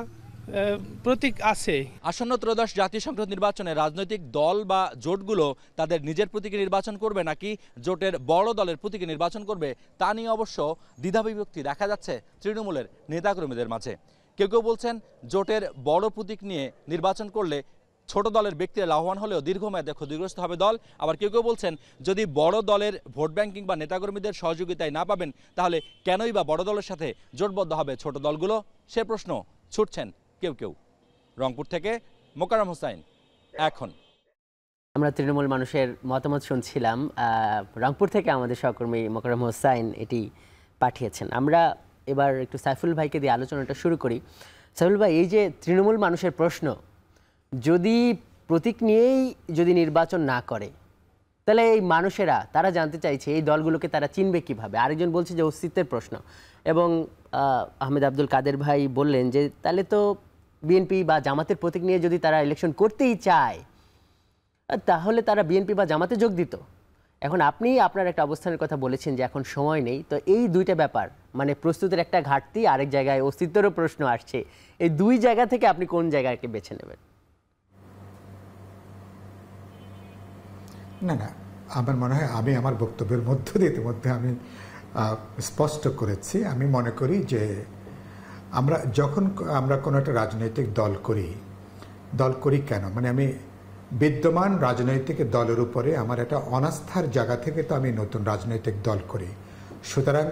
প্রতীক আছে। আসন্ন ত্রয়োদশ জাতীয় সংসদ নির্বাচনে রাজনৈতিক দল বা জোটগুলো তাদের নিজের প্রতীকে নির্বাচন করবে নাকি জোটের বড় দলের প্রতীকে নির্বাচন করবে, তা নিয়ে অবশ্য দ্বিধাবিভক্তি দেখা যাচ্ছে তৃণমূলের নেতাকর্মীদের মাঝে। কেউ কেউ বলছেন জোটের বড় প্রতীক নিয়ে নির্বাচন করলে ছোট দলের ব্যক্তিরা লাভবান হলেও দীর্ঘমেয়াদে ক্ষতিগ্রস্ত হবে দল। আবার কেউ কেউ বলছেন যদি বড় দলের ভোট ব্যাংক কিংবা নেতাকর্মীদের সহযোগিতায় না পাবেন তাহলে কেনই বা বড় দলের সাথে জোটবদ্ধ হবে ছোট দলগুলো, সে প্রশ্ন ছুটছেন কেউ কেউ। রংপুর থেকে মোকাররম হোসাইন, এখন। আমরা তৃণমূল মানুষের মতামত শুনছিলাম, রংপুর থেকে আমাদের সহকর্মী মোকাররম হোসাইন এটি পাঠিয়েছেন। আমরা এবার একটু সাইফুল ভাইকে দিয়ে আলোচনাটা শুরু করি। সাইফুল ভাই, এই যে তৃণমূল মানুষের প্রশ্ন, যদি প্রতীক নিয়েই যদি নির্বাচন না করে তাহলে এই মানুষেরা তারা জানতে চাইছে এই দলগুলোকে তারা চিনবে কিভাবে। আরেকজন বলছে যে অস্তিত্বের প্রশ্ন, এবং আহমেদ আব্দুল কাদের ভাই বললেন যে তাহলে তো বিএনপি বা জামাতের প্রতীক নিয়ে যদি তারা ইলেকশন করতেই চায় তাহলে তারা বিএনপি বা জামাতে যোগ দিত। এখন আপনি আপনার একটা অবস্থানের কথা বলেছেন যে এখন সময় নেই, তো এই দুইটা ব্যাপার, মানে প্রস্তুতের একটা ঘাটতি, আরেক জায়গায় অস্তিত্বেরও প্রশ্ন আসছে, এই দুই জায়গা থেকে আপনি কোন জায়গাকে বেছে নেবেন? না, আমার মনে হয় আমি আমার বক্তব্যের মধ্য দিয়ে ইতিমধ্যে আমি স্পষ্ট করেছি। আমি মনে করি যে যখন আমরা কোনো একটা রাজনৈতিক দল করি কেন, মানে আমি বিদ্যমান রাজনৈতিক দলের উপরে আমার একটা অনাস্থার জায়গা থেকে তো আমি নতুন রাজনৈতিক দল করি। সুতরাং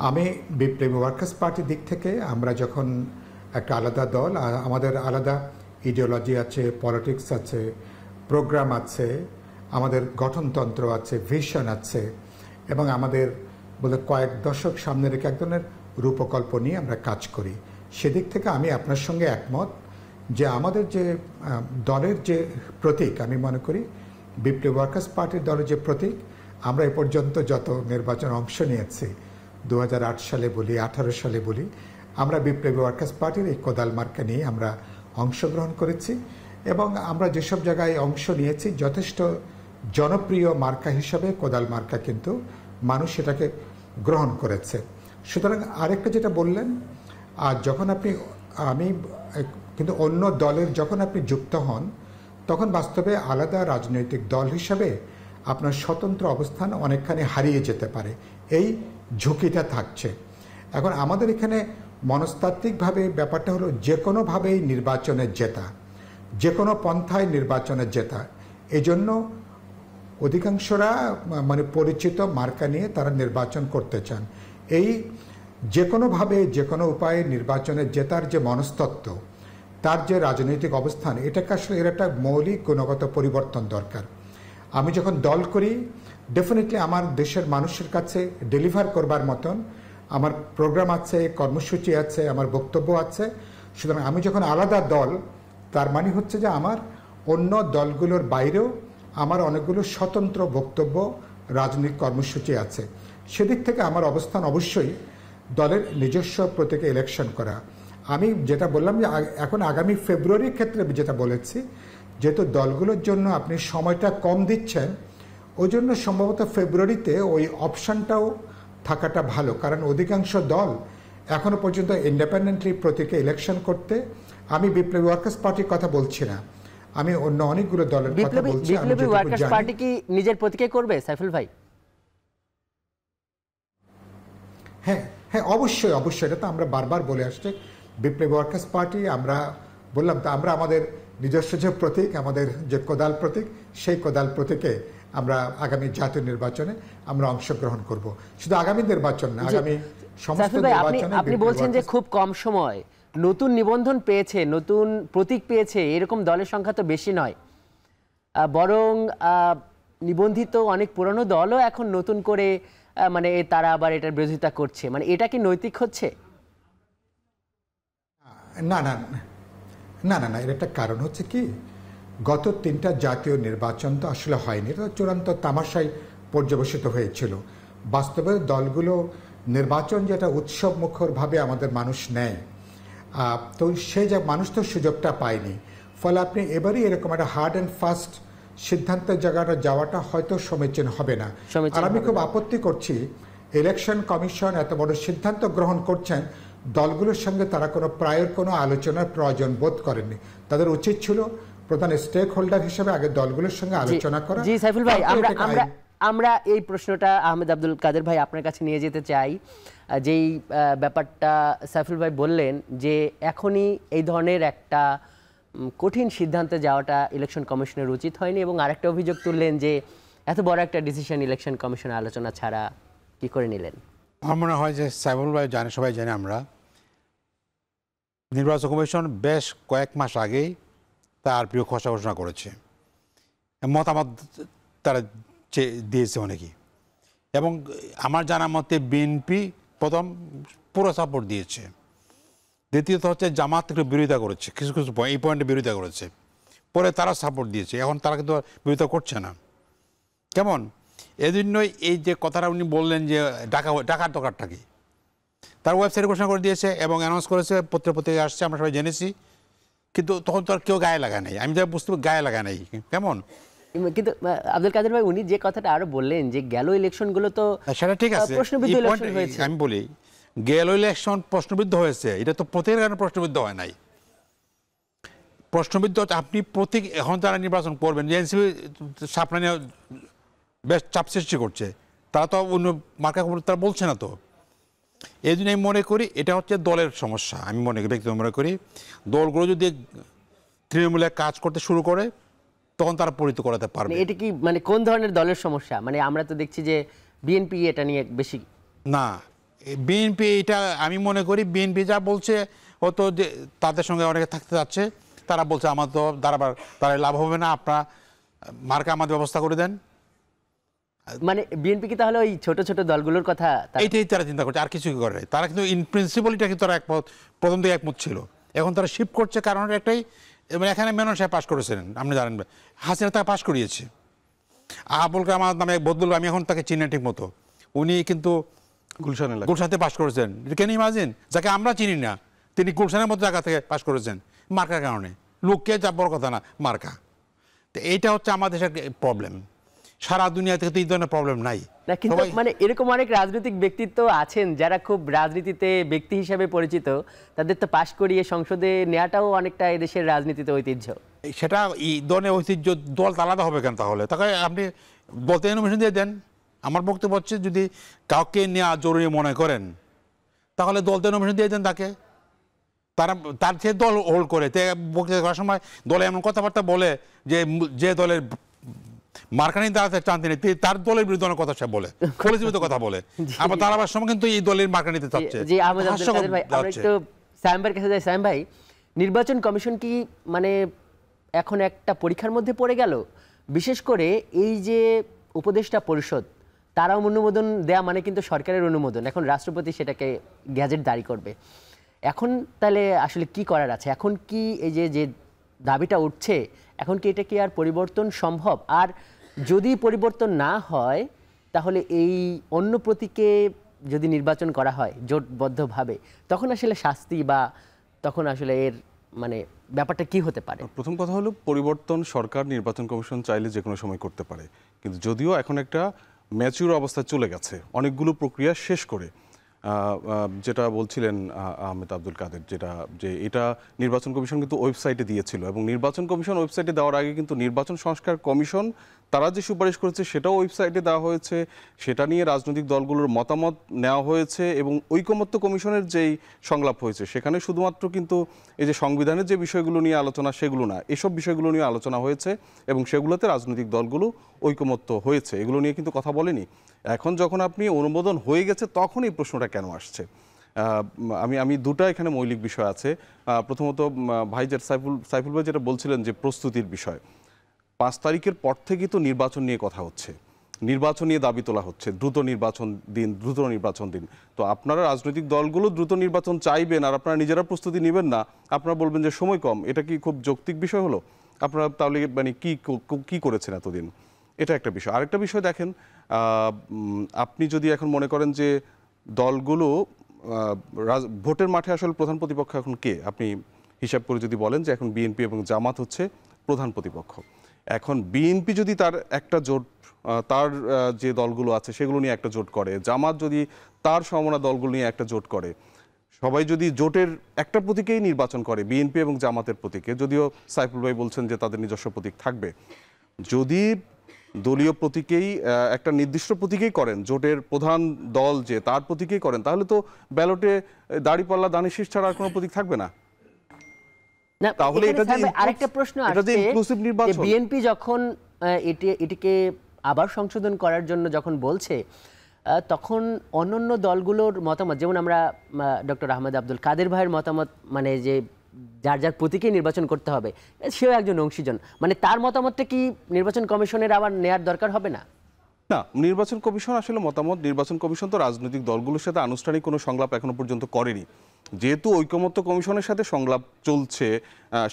আমি বিপ্লবী ওয়ার্কার্স পার্টির দিক থেকে আমরা যখন একটা আলাদা দল, আমাদের আলাদা ইডিওলজি আছে, পলিটিক্স আছে, প্রোগ্রাম আছে, আমাদের গঠনতন্ত্র আছে, ভিশন আছে, এবং আমাদের বলে কয়েক দশক সামনে রেখে এক ধরনের রূপকল্প নিয়ে আমরা কাজ করি। সেদিক থেকে আমি আপনার সঙ্গে একমত যে আমাদের যে দলের যে প্রতীক, আমি মনে করি বিপ্লবী ওয়ার্কার্স পার্টির দলের যে প্রতীক, আমরা এ পর্যন্ত যত নির্বাচন অংশ নিয়েছি 2008 সালে বলি, 18 সালে বলি, আমরা বিপ্লবী ওয়ার্কার্স পার্টির এই কোদাল মার্কা নিয়ে আমরা অংশগ্রহণ করেছি, এবং আমরা যেসব জায়গায় অংশ নিয়েছি যথেষ্ট জনপ্রিয় মার্কা হিসাবে কোদাল মার্কা কিন্তু মানুষ সেটাকে গ্রহণ করেছে। সুতরাং আরেকটা যেটা বললেন, আর যখন আমি কিন্তু অন্য দলের যখন আপনি যুক্ত হন তখন বাস্তবে আলাদা রাজনৈতিক দল হিসাবে আপনার স্বতন্ত্র অবস্থান অনেকখানি হারিয়ে যেতে পারে, এই ঝুঁকিটা থাকছে। এখন আমাদের এখানে মনস্তাত্ত্বিকভাবে ব্যাপারটা হলো যে কোনোভাবেই নির্বাচনে জেতা, যে কোনো পন্থায় নির্বাচনে জেতা। এজন্য অধিকাংশরা মানে পরিচিত মার্কা নিয়ে তারা নির্বাচন করতে চান। এই যে কোনোভাবে যে কোনো উপায়ে নির্বাচনে জেতার যে মনস্তত্ত্ব, তার যে রাজনৈতিক অবস্থান, এটাকে আসলে এর একটা মৌলিক গুণগত পরিবর্তন দরকার। আমি যখন দল করি ডেফিনেটলি আমার দেশের মানুষের কাছে ডেলিভার করবার মতন আমার প্রোগ্রাম আছে, কর্মসূচি আছে, আমার বক্তব্য আছে। সুতরাং আমি যখন আলাদা দল, তার মানে হচ্ছে যে আমার অন্য দলগুলোর বাইরেও আমার অনেকগুলো স্বতন্ত্র বক্তব্য, রাজনৈতিক কর্মসূচি আছে। সেদিক থেকে আমার অবস্থান অবশ্যই দলের নিজস্ব প্রতীকে ইলেকশন করা। আমি যেটা বললাম যে এখন আগামী ফেব্রুয়ারির ক্ষেত্রে যেটা বলেছি, যেহেতু দলগুলোর জন্য আপনি সময়টা কম দিচ্ছেন, ওই জন্য সম্ভবত ফেব্রুয়ারিতে ওই অপশানটাও থাকাটা ভালো। কারণ অধিকাংশ দল এখনো পর্যন্ত ইন্ডিপেন্ডেন্টলি প্রতীকে ইলেকশন করতে, আমি বিপ্লবী ওয়ার্কার্স পার্টির কথা বলছি না, আমি অন্য অনেকগুলো দলের কথা বলছি। বিপ্লবী ওয়ার্কার্স পার্টি কি নিজের প্রতীকে করবে সাইফুল ভাই? হ্যাঁ হ্যাঁ, অবশ্যই অবশ্যই, এটা তো আমরা বারবার বলে আসছি। বিপ্লবী ওয়ার্কার্স পার্টি, আমরা বললাম তো, আমরা আমাদের নিজস্ব যে প্রতীক, আমাদের যে কোদাল প্রতীক, সেই কোদাল প্রতীকে আমরা আগামী জাতীয় নির্বাচনে আমরা অংশগ্রহণ করব। শুধু আগামী নির্বাচন না, আগামী সমস্ত নির্বাচনে। আপনি বলছেন যে খুব কম সময় নতুন নিবন্ধন পেয়েছে, নতুন প্রতীক পেয়েছে, এরকম দলের সংখ্যা তো বেশি নয়, বরং নিবন্ধিত অনেক পুরনো দলও এখন নতুন করে মানে তারা আবার এটার বিরোধিতা করছে। মানে এটা কি নৈতিক হচ্ছে? না না না না না, এর একটা কারণ হচ্ছে কি, গত 3টা জাতীয় নির্বাচন তো আসলে হয়নি, এটা চূড়ান্ত তামাশায় পর্যবেসিত হয়েছিল। বাস্তবে দলগুলো নির্বাচন যেটা উৎসব মুখরভাবে আমাদের মানুষ নেয়, তো সেই যে মানুষ তো সুযোগটা পায়নি। ফলে আপনি এবারই এরকম একটা হার্ড অ্যান্ড ফাস্ট সিদ্ধান্তের জায়গাটা যাওয়াটা হয়তো সমীচীন হবে না। আর আমি খুব আপত্তি করছি, ইলেকশন কমিশন এত বড় সিদ্ধান্ত গ্রহণ করছেন, দলগুলোর সঙ্গে তারা কোনো আলোচনার প্রয়োজন বোধ করেননি। তাদের উচিত ছিল প্রধান স্টেক হোল্ডার হিসেবে আগে দলগুলোর সঙ্গে আলোচনা করা। জি সাইফুল ভাই, আমরা এই প্রশ্নটা আহমেদ আব্দুল কাদের ভাই আপনার কাছে নিয়ে যেতে চাই। যেই ব্যাপারটা সাইফুল ভাই বললেন যে এখনই এই ধরনের একটা কঠিন সিদ্ধান্তে যাওয়াটা ইলেকশন কমিশনের উচিত হয়নি, এবং আরেকটা অভিযোগ তুললেন যে এত বড় একটা ডিসিশন ইলেকশন কমিশনের আলোচনা ছাড়া কি করে নিলেন? আমার মনে হয় যে সাইফুল ভাই জানে, সবাই জানে, আমরা নির্বাচন কমিশন বেশ কয়েক মাস আগেই তার প্রিয় খসড়া ঘোষণা করেছে, মতামত তারা দিয়েছে অনেকেই, এবং আমার জানার মতে বিএনপি প্রথম পুরো সাপোর্ট দিয়েছে, দ্বিতীয়ত হচ্ছে জামাত একটু বিরোধিতা করেছে, কিছু কিছু এই পয়েন্টে বিরোধিতা করেছে, পরে তারা সাপোর্ট দিয়েছে, এখন তারা কিন্তু বিরোধিতা করছে না। কেমন এই জন্যই এই যে কথাটা উনি বললেন যে ডাকার দরকারটা কি, তার ওয়েবসাইটে ঘোষণা করে দিয়েছে এবং অ্যানাউন্স করেছে, পত্রিকায় আসছে, আমরা সবাই জেনেছি, কিন্তু তখন তো আর কেউ গায়ে লাগা নেই, আমি যা বুঝতে গায়ে লাগা নেই। কেমন কিন্তু আব্দুল কাদের ভাই উনি যে কথাটা আরো বললেন যে গেল ইলেকশনগুলো তো সেটা ঠিক আছে, প্রশ্নবিদ্ধ ইলেকশন হয়েছে। আমি বলি গেল ইলেকশন প্রশ্নবিদ্ধ হয়েছে, এটা তো প্রত্যেকের কারণে প্রশ্নবিদ্ধ হয় নাই। প্রশ্নবিদ্ধ আপনি প্রতীক, এখন তারা নির্বাচন করবেন, এনসিপি সাপলা নিয়ে বেশ চাপ সৃষ্টি করছে, তারা তো অন্য মার্কা তারা বলছে না। তো এই জন্য আমি মনে করি এটা হচ্ছে দলের সমস্যা। আমি ব্যক্তিগত মনে করি দলগুলো যদি তৃণমূলে কাজ করতে শুরু করে তখন তারা পরিচিত করাতে পারবে। এটা কি মানে কোন ধরনের দলের সমস্যা? মানে আমরা তো দেখছি যে বিএনপি এটা নিয়ে বেশি না, বিএনপি এটা আমি মনে করি বিএনপি যা বলছে ও তো যে তাদের সঙ্গে অনেকে থাকতে যাচ্ছে, তারা বলছে আমার তো তারা লাভ হবে না, আপনারা মার্কা আমাদের ব্যবস্থা করে দেন। মানে বিএনপি কি তাহলে ওই ছোট ছোট দলগুলোর কথা এইটাই তারা চিন্তা করছে, আর কিছু করে। তারা কিন্তু ইন প্রিন্সিপাল এটা কিন্তু তারা একমত, প্রথম দিকে একমত ছিল, এখন তারা শিফট করছে। কারণ একটাই, মানে এখানে মেনন সাহেব পাশ করেছেন, আপনি জানেন, হাসিনা তাকে পাশ করিয়েছে। আবুল কালাম নামে এক বদল, আমি এখন তাকে চিনি ঠিক মতো, উনি কিন্তু গুলশানে পাশ করেছেন। কেন ইমাজিন, যাকে আমরা চিনি না তিনি গুলশানের মতো জায়গা থেকে পাশ করেছেন মার্কার কারণে। লোককে যা বড় কথা না, মার্কা। তো এইটা হচ্ছে আমাদের দেশের প্রবলেম। সারা দুনিয়া থেকে তো এই ধরনের প্রবলেম নাই। না কিন্তু মানে এরকম অনেক রাজনৈতিক ব্যক্তিত্ব আছেন যারা খুব রাজনীতিতে ব্যক্তি হিসেবে পরিচিত, তাদের তো পাশ করিয়ে সংসদে নেওয়াটাও অনেকটা এদেশের রাজনীতিতে ঐতিহ্য। সেটা এই ধরনের ঐতিহ্য দল আলাদা হবে কেন তাহলে? তাকে আপনি বলতে নমিনেশন দিয়ে দেন। আমার বক্তব্য হচ্ছে যদি কাউকে নেওয়া জরুরি মনে করেন তাহলে দলতে নমিনেশন দিয়ে দেন তাকে, তার সে দল হোল্ড করে। বক্তৃতা করার সময় দলে এমন কথাবার্তা বলে যে দলের মার্কানি দাঁড়াতে চান তিনি, তার দলের বিরুদ্ধে অনেক কথা সে বলে, পরিচিত কথা বলে। আবার তার আবার সময় কিন্তু এই দলের মার্কানিতে চাচ্ছে। জি আহমেদ আব্দুল কাদের ভাই, আমরা একটু সায়েম ভাইয়ের কাছে যাই। সায়েম ভাই, নির্বাচন কমিশন কি মানে এখন একটা পরীক্ষার মধ্যে পড়ে গেল? বিশেষ করে এই যে উপদেষ্টা পরিষদ, তারা অনুমোদন দেয়া মানে কিন্তু সরকারের অনুমোদন, এখন রাষ্ট্রপতি সেটাকে গ্যাজেট জারি করবে। এখন তাহলে আসলে কি করার আছে? এখন কি এই যে দাবিটা উঠছে, এখন কি এটা কি আর পরিবর্তন সম্ভব? আর যদি পরিবর্তন না হয় তাহলে এই অন্য প্রতীকে যদি নির্বাচন করা হয় জোটবদ্ধভাবে, তখন আসলে শাস্তি বা তখন আসলে এর মানে ব্যাপারটা কি হতে পারে? প্রথম কথা হলো পরিবর্তন সরকার নির্বাচন কমিশন চাইলে যে কোনো সময় করতে পারে, কিন্তু যদিও এখন একটা ম্যাচিউর অবস্থায় চলে গেছে অনেকগুলো প্রক্রিয়া শেষ করে, যেটা বলছিলেন আহমেদ আব্দুল কাদের, যে এটা নির্বাচন কমিশন কিন্তু ওয়েবসাইটে দিয়েছিল, এবং নির্বাচন কমিশন ওয়েবসাইটে দেওয়ার আগে কিন্তু নির্বাচন সংস্কার কমিশন তারা যে সুপারিশ করেছে সেটাও ওয়েবসাইটে দেওয়া হয়েছে, সেটা নিয়ে রাজনৈতিক দলগুলোর মতামত নেওয়া হয়েছে, এবং ঐকমত্য কমিশনের যেই সংলাপ হয়েছে সেখানে শুধুমাত্র কিন্তু এই যে সংবিধানের যে বিষয়গুলো নিয়ে আলোচনা সেগুলো না, এসব বিষয়গুলো নিয়ে আলোচনা হয়েছে এবং সেগুলোতে রাজনৈতিক দলগুলো ঐকমত্য হয়েছে, এগুলো নিয়ে কিন্তু কথা বলেনি। এখন যখন আপনি অনুমোদন হয়ে গেছে তখন এই প্রশ্নটা কেন আসছে? আমি দুটা এখানে মৌলিক বিষয় আছে। প্রথমত ভাইজার সাইফুল ভাই যেটা বলছিলেন যে প্রস্তুতির বিষয়, 5 তারিখের পর থেকেই তো নির্বাচন নিয়ে কথা হচ্ছে, নির্বাচন নিয়ে দাবি তোলা হচ্ছে, দ্রুত নির্বাচন দিন। তো আপনারা রাজনৈতিক দলগুলো দ্রুত নির্বাচন চাইবেন আর আপনারা নিজেরা প্রস্তুতি নেবেন না, আপনারা বলবেন যে সময় কম, এটা কি খুব যৌক্তিক বিষয় হলো? আপনারা তাহলে মানে কি করেছেন এতদিন? এটা একটা বিষয়। আরেকটা বিষয় দেখেন, আপনি যদি এখন মনে করেন যে দলগুলো ভোটের মাঠে আসলে প্রধান প্রতিপক্ষ এখন কে, আপনি হিসাব করে যদি বলেন যে এখন বিএনপি এবং জামাত হচ্ছে প্রধান প্রতিপক্ষ, এখন বিএনপি যদি তার একটা জোট, তার যে দলগুলো আছে সেগুলো নিয়ে একটা জোট করে, জামাত যদি তার সমমনা দলগুলো নিয়ে একটা জোট করে, সবাই যদি জোটের একটা প্রতীকেই নির্বাচন করে, বিএনপি এবং জামাতের প্রতীকে, যদিও সাইফুল ভাই বলছেন যে তাদের নিজস্ব প্রতীক থাকবে, যদি দলীয় প্রতীকেই একটা নির্দিষ্ট প্রতীকেই করেন, জোটের প্রধান দল যে তার প্রতীকেই করেন, তাহলে তো ব্যালটে দাঁড়িপাল্লা দানিশিস ছাড়া আর কোনো প্রতীক থাকবে না। তাহলে এটা যে আরেকটা প্রশ্ন আসছে, বিএনপি যখন এটিকে আবার সংশোধন করার জন্য যখন বলছে, তখন অন্যান্য দলগুলোর মতামত, যেমন আমরা ডক্টর আহমেদ আব্দুল কাদের ভাইয়ের মতামত, মানে যে যার প্রতীকে নির্বাচন করতে হবে, সেও একজন অংশীজন, মানে তার মতামতটা কি নির্বাচন কমিশনের আবার নেয়ার দরকার হবে না? না, নির্বাচন কমিশন আসলে মতামত, নির্বাচন কমিশন তো রাজনৈতিক দলগুলোর সাথে আনুষ্ঠানিক কোনো সংলাপ এখনো পর্যন্ত করেনি, যেহেতু ঐকমত্য কমিশনের সাথে সংলাপ চলছে,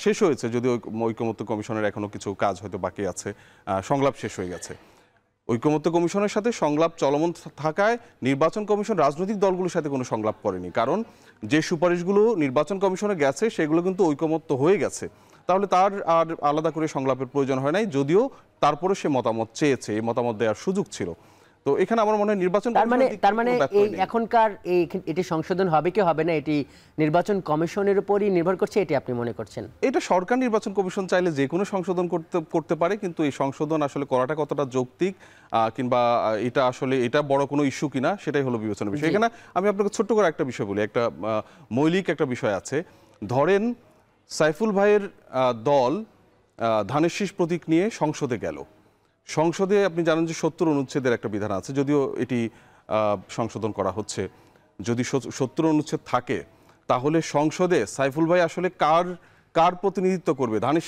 শেষ হয়েছে, যদিও ঐকমত্য কমিশনের এখনো কিছু কাজ হয়তো বাকি আছে, সংলাপ শেষ হয়ে গেছে। ঐকমত্য কমিশনের সাথে সংলাপ চলমান থাকায় নির্বাচন কমিশন রাজনৈতিক দলগুলোর সাথে কোনো সংলাপ করেনি, কারণ যে সুপারিশগুলো নির্বাচন কমিশনে গেছে সেগুলো কিন্তু ঐকমত্য হয়ে গেছে, তাহলে তার আর আলাদা করে সংলাপের প্রয়োজন হয় নাই, যদিও তারপরে সে মতামত চেয়েছে, এই মতামত দেওয়ার সুযোগ ছিল। তো এখানে আমার মনে হয় নির্বাচন তার মানে এই এখনকার এটি সংশোধন হবে কি হবে না এটি নির্বাচন কমিশনের উপরই নির্ভর করছে, এটি আপনি মনে করছেন? এটা সরকার নির্বাচন কমিশন চাইলে যে কোনো সংশোধন করতে পারে, কিন্তু এই সংশোধন আসলে করাটা কতটা যৌক্তিক কিংবা এটা বড় কোনো ইস্যু কিনা সেটাই হলো বিবেচনার বিষয়। এখানে আমি আপনাকে ছোট্ট করে একটা বিষয় বলি, একটা মৌলিক একটা বিষয় আছে। ধরেন সাইফুল ভাইয়ের দল ধানের শীষ প্রতীক নিয়ে সংসদে গেল, সংসদে আপনি জানেন যে 70 অনুচ্ছেদের একটা বিধান আছে, যদিও এটি সংশোধন করা হচ্ছে। যদি 70 অনুচ্ছেদ থাকে তাহলে সংসদে সাইফুল ভাই আসলে কার প্রতিনিধিত্ব করবে? ধানের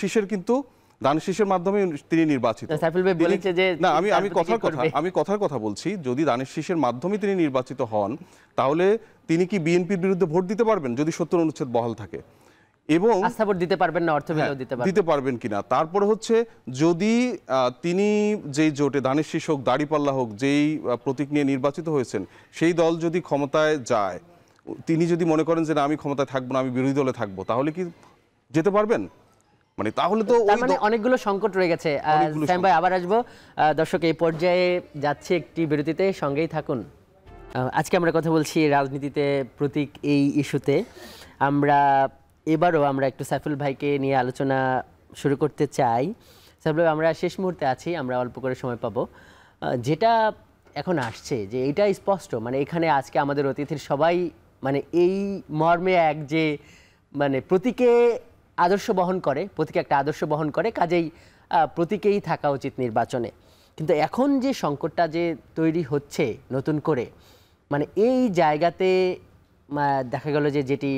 শীষের মাধ্যমে তিনি নির্বাচিত। না, আমি কথার কথা বলছি, যদি ধানের শীষের মাধ্যমে তিনি নির্বাচিত হন তাহলে তিনি কি বিএনপির বিরুদ্ধে ভোট দিতে পারবেন যদি 70 অনুচ্ছেদ বহাল থাকে? এবং দিতে পারবেন না, অর্থ বিলেও দিতে পারবেন কিনা। তারপরে হচ্ছে যদি তিনি যেই জোটে ধানের শীষ হোক দাড়িপাল্লা হোক যেই প্রতীক নিয়ে নির্বাচিত হয়েছেন সেই দল যদি ক্ষমতায় যায়, তিনি যদি মনে করেন যে না আমি ক্ষমতায় থাকবো না, আমি বিরোধী দলে থাকবো, তাহলে কি যেতে পারবেন? মানে তাহলে তো তার মানে অনেকগুলো সংকট রয়ে গেছে। স্যাম ভাই আবার আসবো। দর্শক এই পর্যায়ে যাচ্ছে একটি বিরতিতে, সঙ্গেই থাকুন। আজকে আমরা কথা বলছি রাজনীতিতে প্রতীক এই ইস্যুতে। এবারও আমরা একটু সাইফুল ভাইকে নিয়ে আলোচনা শুরু করতে চাই। সাইফুল ভাই, আমরা শেষ মুহূর্তে আছি, আমরা অল্প করে সময় পাবো। যেটা এখন আসছে যে এটা স্পষ্ট, মানে এখানে আজকে আমাদের অতিথির সবাই মানে এই মর্মে এক যে মানে প্রতীকে আদর্শ বহন করে, প্রতীকে একটা আদর্শ বহন করে, কাজেই প্রতীকেই থাকা উচিত নির্বাচনে। কিন্তু এখন যে সংকটটা যে তৈরি হচ্ছে নতুন করে, মানে এই জায়গাতে দেখা গেল যে যেটি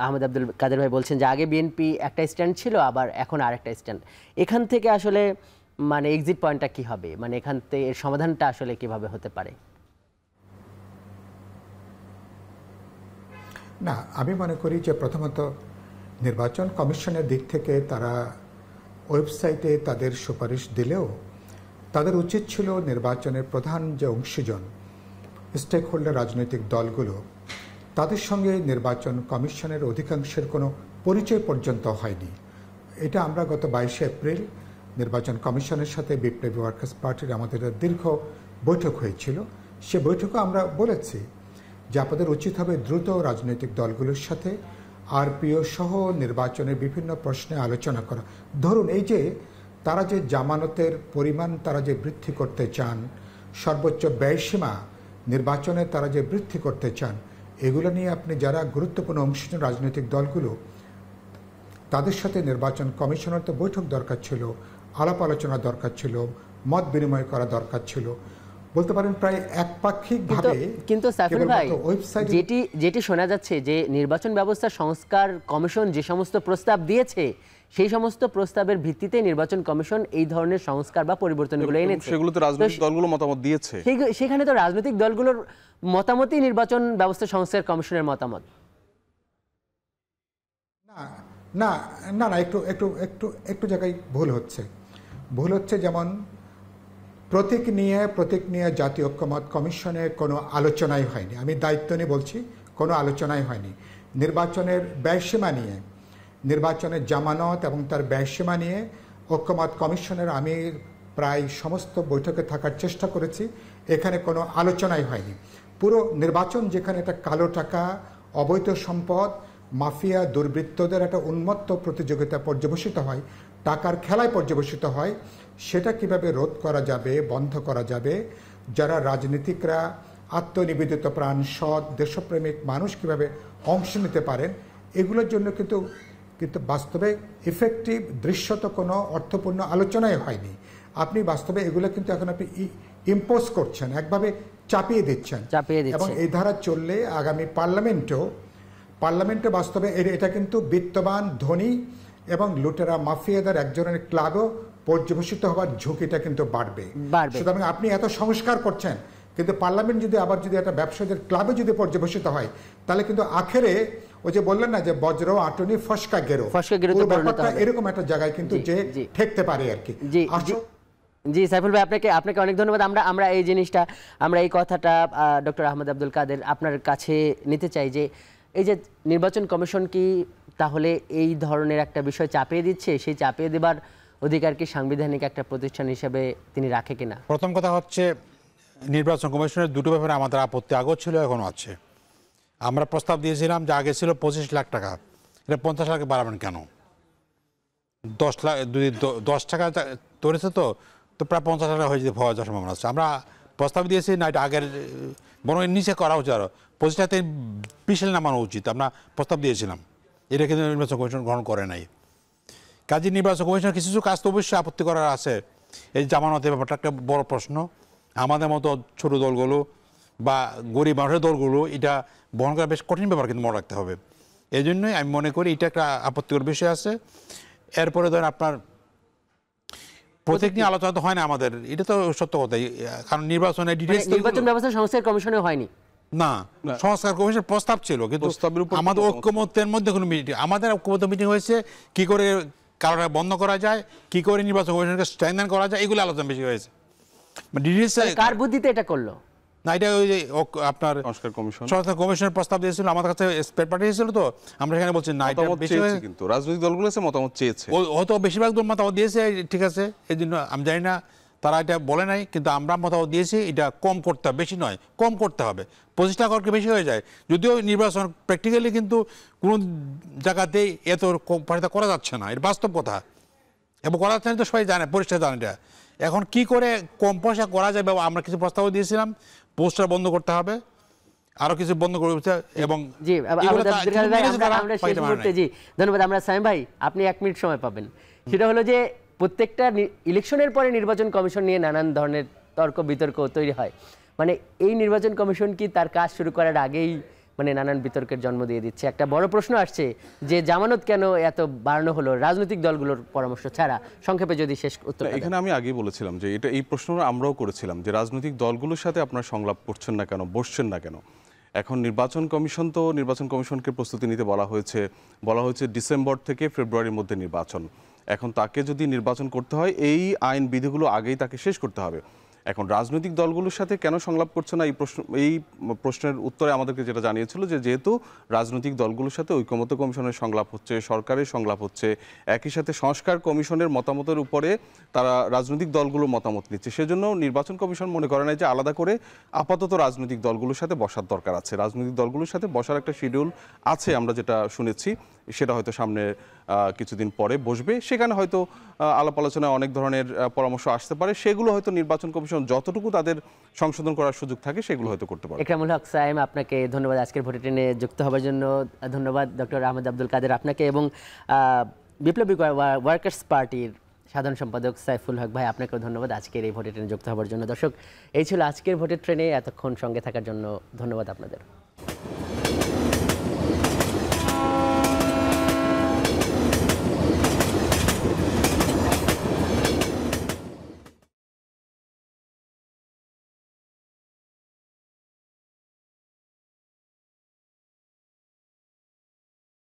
আহমেদ আব্দুল কাদের ভাই বলছেন যে আগে বিএনপি একটা স্ট্যান্ড ছিল, আবার এখন আরেকটা স্ট্যান্ড। এখান থেকে আসলে মানে এক্সিট পয়েন্টটা কি হবে, মানে এখান থেকে এর সমাধানটা আসলে কিভাবে হতে পারে? না, আমি মনে করি যে প্রথমত নির্বাচন কমিশনের দিক থেকে তারা ওয়েবসাইটে তাদের সুপারিশ দিলেও তাদের উচিত ছিল নির্বাচনের প্রধান যে অংশীজন স্টেক হোল্ডার রাজনৈতিক দলগুলো, তাদের সঙ্গে নির্বাচন কমিশনের অধিকাংশের কোনো পরিচয় পর্যন্ত হয়নি। এটা আমরা গত 22শে এপ্রিল নির্বাচন কমিশনের সাথে বিপ্লবী ওয়ার্কার্স পার্টির আমাদের দীর্ঘ বৈঠক হয়েছিল। সে বৈঠকে আমরা বলেছি যে আপনাদের উচিত হবে দ্রুত রাজনৈতিক দলগুলোর সাথে আরপিও সহ নির্বাচনের বিভিন্ন প্রশ্নে আলোচনা করা। ধরুন এই যে তারা যে জামানতের পরিমাণ তারা যে বৃদ্ধি করতে চান, সর্বোচ্চ ব্যয়সীমা নির্বাচনে তারা যে বৃদ্ধি করতে চান, এগুলো নিয়ে আপনি যারা গুরুত্বপূর্ণ অংশীদার রাজনৈতিক দলগুলো, তাদের সাথে নির্বাচন কমিশনের তো বৈঠক দরকার ছিল, আলাপ আলোচনা দরকার ছিল, মত বিনিময় করা দরকার ছিল। বলতে পারেন প্রায় একপাক্ষিকভাবে। কিন্তু সাইফুল ভাই, যেটি শোনা যাচ্ছে যে নির্বাচন ব্যবস্থা সংস্কার কমিশন যে সমস্ত প্রস্তাব দিয়েছে, সেই সমস্ত প্রস্তাবের ভিত্তিতে নির্বাচন কমিশন এই ধরনের সংস্কার বা পরিবর্তনগুলো এনেছে। সেগুলোতে রাজনৈতিক দলগুলো মতামত দিয়েছে, সেখানে তো রাজনৈতিক দলগুলোর মতামতই নির্বাচন ব্যবস্থা সংস্কার কমিশনের মতামত। না না না, একটু একটু একটু একটু জায়গায় ভুল হচ্ছে। যেমন প্রতীক নিয়ে জাতীয় ঐক্যমত কমিশনে কোনো আলোচনাই হয়নি। আমি দায়িত্ব নিয়ে বলছি, কোনো আলোচনাই হয়নি। নির্বাচনের ব্যয়সীমা নিয়ে, নির্বাচনের জামানত এবং তার ব্যয়সীমা নিয়ে ঐক্যমত কমিশনের আমি প্রায় সমস্ত বৈঠকে থাকার চেষ্টা করেছি, এখানে কোনো আলোচনাই হয়নি। পুরো নির্বাচন যেখানে একটা কালো টাকা, অবৈধ সম্পদ, মাফিয়া, দুর্বৃত্তদের একটা উন্মত্ত প্রতিযোগিতা পর্যবেসিত হয়, টাকার খেলায় পর্যবেসিত হয়, সেটা কিভাবে রোধ করা যাবে, বন্ধ করা যাবে, যারা রাজনীতিকরা আত্মনিবেদিত প্রাণ, সৎ, দেশপ্রেমিক মানুষ কিভাবে অংশ নিতে পারেন, এগুলোর জন্য কিন্তু বাস্তবে ইফেক্টিভ দৃশ্যত কোনো অর্থপূর্ণ আলোচনাই হয়নি। আপনি বাস্তবে এগুলো কিন্তু এখন আপনি ইম্পোজ করছেন, একভাবে চাপিয়ে দিচ্ছেন। এবং এই ধারা চললে আগামী পার্লামেন্টে বাস্তবে এটা কিন্তু বিত্তবান, ধনী এবং লুটেরা, মাফিয়াদের একজনের ক্লাবও পর্যবেসিত হওয়ার ঝুঁকিটা কিন্তু বাড়বে। সুতরাং আপনি এত সংস্কার করছেন, কিন্তু পার্লামেন্ট যদি একটা ব্যবসায়ীদের ক্লাবে যদি পর্যবেসিত হয়, তাহলে কিন্তু আখেরে ওই যে বললেন না যে বজ্র আটনি ফসকা গেরো, এরকম একটা জায়গায় কিন্তু যে ঠেকতে পারে আর কি। জি সাইফুল ভাই, আপনাকে অনেক ধন্যবাদ। আমরা এই জিনিসটা, আমরা এই কথাটা ডক্টর আহমেদ আব্দুল কাদের আপনার কাছে নিতে চাই যে এই যে নির্বাচন কমিশন কি তাহলে এই ধরনের একটা বিষয় চাপিয়ে দিচ্ছে, সেই চাপিয়ে দেবার অধিকার কি সাংবিধানিক একটা প্রতিষ্ঠান হিসেবে তিনি রাখে কিনা? প্রথম কথা হচ্ছে, নির্বাচন কমিশনের দুটো ব্যাপারে আমাদের আপত্তি আগেও ছিল, এখনও আছে। আমরা প্রস্তাব দিয়েছিলাম যে আগে ছিল 25 লাখ টাকা, এটা 50 লাখে বাড়াবেন কেন? 10 লাখ, 10 টাকা ধরেছে তো প্রায় 50 টাকা হয়ে যেতে হওয়া যাওয়ার সম্ভাবনা আছে। আমরা প্রস্তাব দিয়েছি না, এটা আগের বরং নিচে করা উচিত, আরও 25 টাকাতে 20 নামানো উচিত, আমরা প্রস্তাব দিয়েছিলাম। এটা কিন্তু নির্বাচন কমিশন গ্রহণ করে নাই। কাজে নির্বাচন কমিশনের কিছু কাজ তো অবশ্যই আপত্তি করার আছে। এই জামানতের ব্যাপারটা একটা বড় প্রশ্ন। আমাদের মতো ছোট দলগুলো বা গরিব মানুষের দলগুলো এটা বহন করা বেশ কঠিন ব্যাপার, কিন্তু মনে রাখতে হবে। এই জন্যই আমি মনে করি এটা একটা আপত্তিকর বিষয় আছে। এরপরে ধরেন আপনার প্রত্যেক নিয়ে আলোচনা তো হয় না আমাদের, এটা তো সত্য কথাই, কারণ নির্বাচন ব্যবস্থা সংস্কার কমিশনে হয়নি না, সংস্কার কমিশনের প্রস্তাব ছিল, কিন্তু আমাদের ঐক্যমতের মধ্যে কোনো মিটিং, আমাদের ঐক্যমত মিটিং হয়েছে কি করে কারণে বন্ধ করা যায়, কি করে নির্বাচন কমিশনকে স্ট্রেংথেন করা যায়, এগুলো আলোচনা বেশি হয়েছে। কার বুদ্ধিতে এটা করলো? না, এটা ওই যে আপনার সংস্কার কমিশনের প্রস্তাব দিয়েছিল, আমাদের কাছে স্পেয়ার পাঠিয়েছিল, তো আমরা এখানে বলছি না, এটা বেশি কিন্তু রাজনৈতিক দলগুলো মতামত চেয়েছে, হয়তো বেশিরভাগ দল মতামত দিয়েছে, ঠিক আছে, এই জন্য আমি জানি না তারা এটা বলে নাই, কিন্তু আমরা মতামত দিয়েছি এটা কম করতে হবে, বেশি নয়, কম করতে হবে। 25 লাখ অর্কে বেশি হয়ে যায়, যদিও নির্বাচন প্র্যাকটিক্যালি কিন্তু কোনো জায়গাতেই এত পাঠিত করা যাচ্ছে না, এটা বাস্তব কথা, এবং করা যাচ্ছে না তো সবাই জানে, পরিষ্কার জানে এটা। এখন কি করে কম পয়সা করা যাবে, আমরা কিছু প্রস্তাব দিয়েছিলাম, পোস্টার বন্ধ করতে হবে, আরো কিছু বন্ধ করতে, এবং জি ধন্যবাদ। আমরা সাইম ভাই, আপনি 1 মিনিট সময় পাবেন। সেটা হলো যে প্রত্যেকটা ইলেকশনের পরে নির্বাচন কমিশন নিয়ে নানান ধরনের তর্ক বিতর্ক তৈরি হয়, মানে এই নির্বাচন কমিশন কি তার কাজ শুরু করার আগেই মানে নানান বিতর্কের জন্ম দিয়ে দিচ্ছে? একটা বড় প্রশ্ন আসছে যে জামানত কেন এত বাড়ানো হলো রাজনৈতিক দলগুলোর পরামর্শ ছাড়া? সংক্ষেপে যদি শেষ উত্তর। এখানে আমি আগেই বলেছিলাম যে এই প্রশ্ন আমরাও করেছিলাম যে রাজনৈতিক দলগুলোর সাথে আপনারা সংলাপ করছেন না কেন, বসছেন না কেন? এখন নির্বাচন কমিশনকে প্রস্তুতি নিতে বলা হয়েছে ডিসেম্বর থেকে ফেব্রুয়ারির মধ্যে নির্বাচন। এখন তাকে যদি নির্বাচন করতে হয় এই আইন বিধিগুলো আগেই তাকে শেষ করতে হবে। এখন রাজনৈতিক দলগুলোর সাথে কেন সংলাপ করছে না, এই প্রশ্নের উত্তরে আমাদেরকে যেটা জানিয়েছিল যে যেহেতু রাজনৈতিক দলগুলোর সাথে ঐকমত্য কমিশনের সংলাপ হচ্ছে, সরকারের সংলাপ হচ্ছে, একই সাথে সংস্কার কমিশনের মতামতের উপরে তারা রাজনৈতিক দলগুলোর মতামত নিচ্ছে, সেজন্য নির্বাচন কমিশন মনে করে না যে আলাদা করে আপাতত রাজনৈতিক দলগুলোর সাথে বসার দরকার আছে। রাজনৈতিক দলগুলোর সাথে বসার একটা শিডিউল আছে, আমরা যেটা শুনেছি, সেটা হয়তো সামনে কিছুদিন পরে বসবে, সেখানে হয়তো আলাপ আলোচনায় অনেক ধরনের পরামর্শ আসতে পারে, সেগুলো হয়তো নির্বাচন কমিশন যতটুকু তাদের সংশোধন করার সুযোগ থাকে সেগুলো হয়তো করতে পারে। ইকরামুল হক সাইম, আপনাকে ধন্যবাদ আজকের ভোটে ট্রেনে যুক্ত হওয়ার জন্য। ধন্যবাদ ডক্টর আহমেদ আব্দুল কাদের আপনাকে, এবং বিপ্লবী ওয়ার্কার্স পার্টির সাধারণ সম্পাদক সাইফুল হক ভাই, আপনাকেও ধন্যবাদ আজকের এই ভোটে ট্রেনে যুক্ত হওয়ার জন্য। দর্শক, এই ছিল আজকের ভোটের ট্রেনে, এতক্ষণ সঙ্গে থাকার জন্য ধন্যবাদ আপনাদের।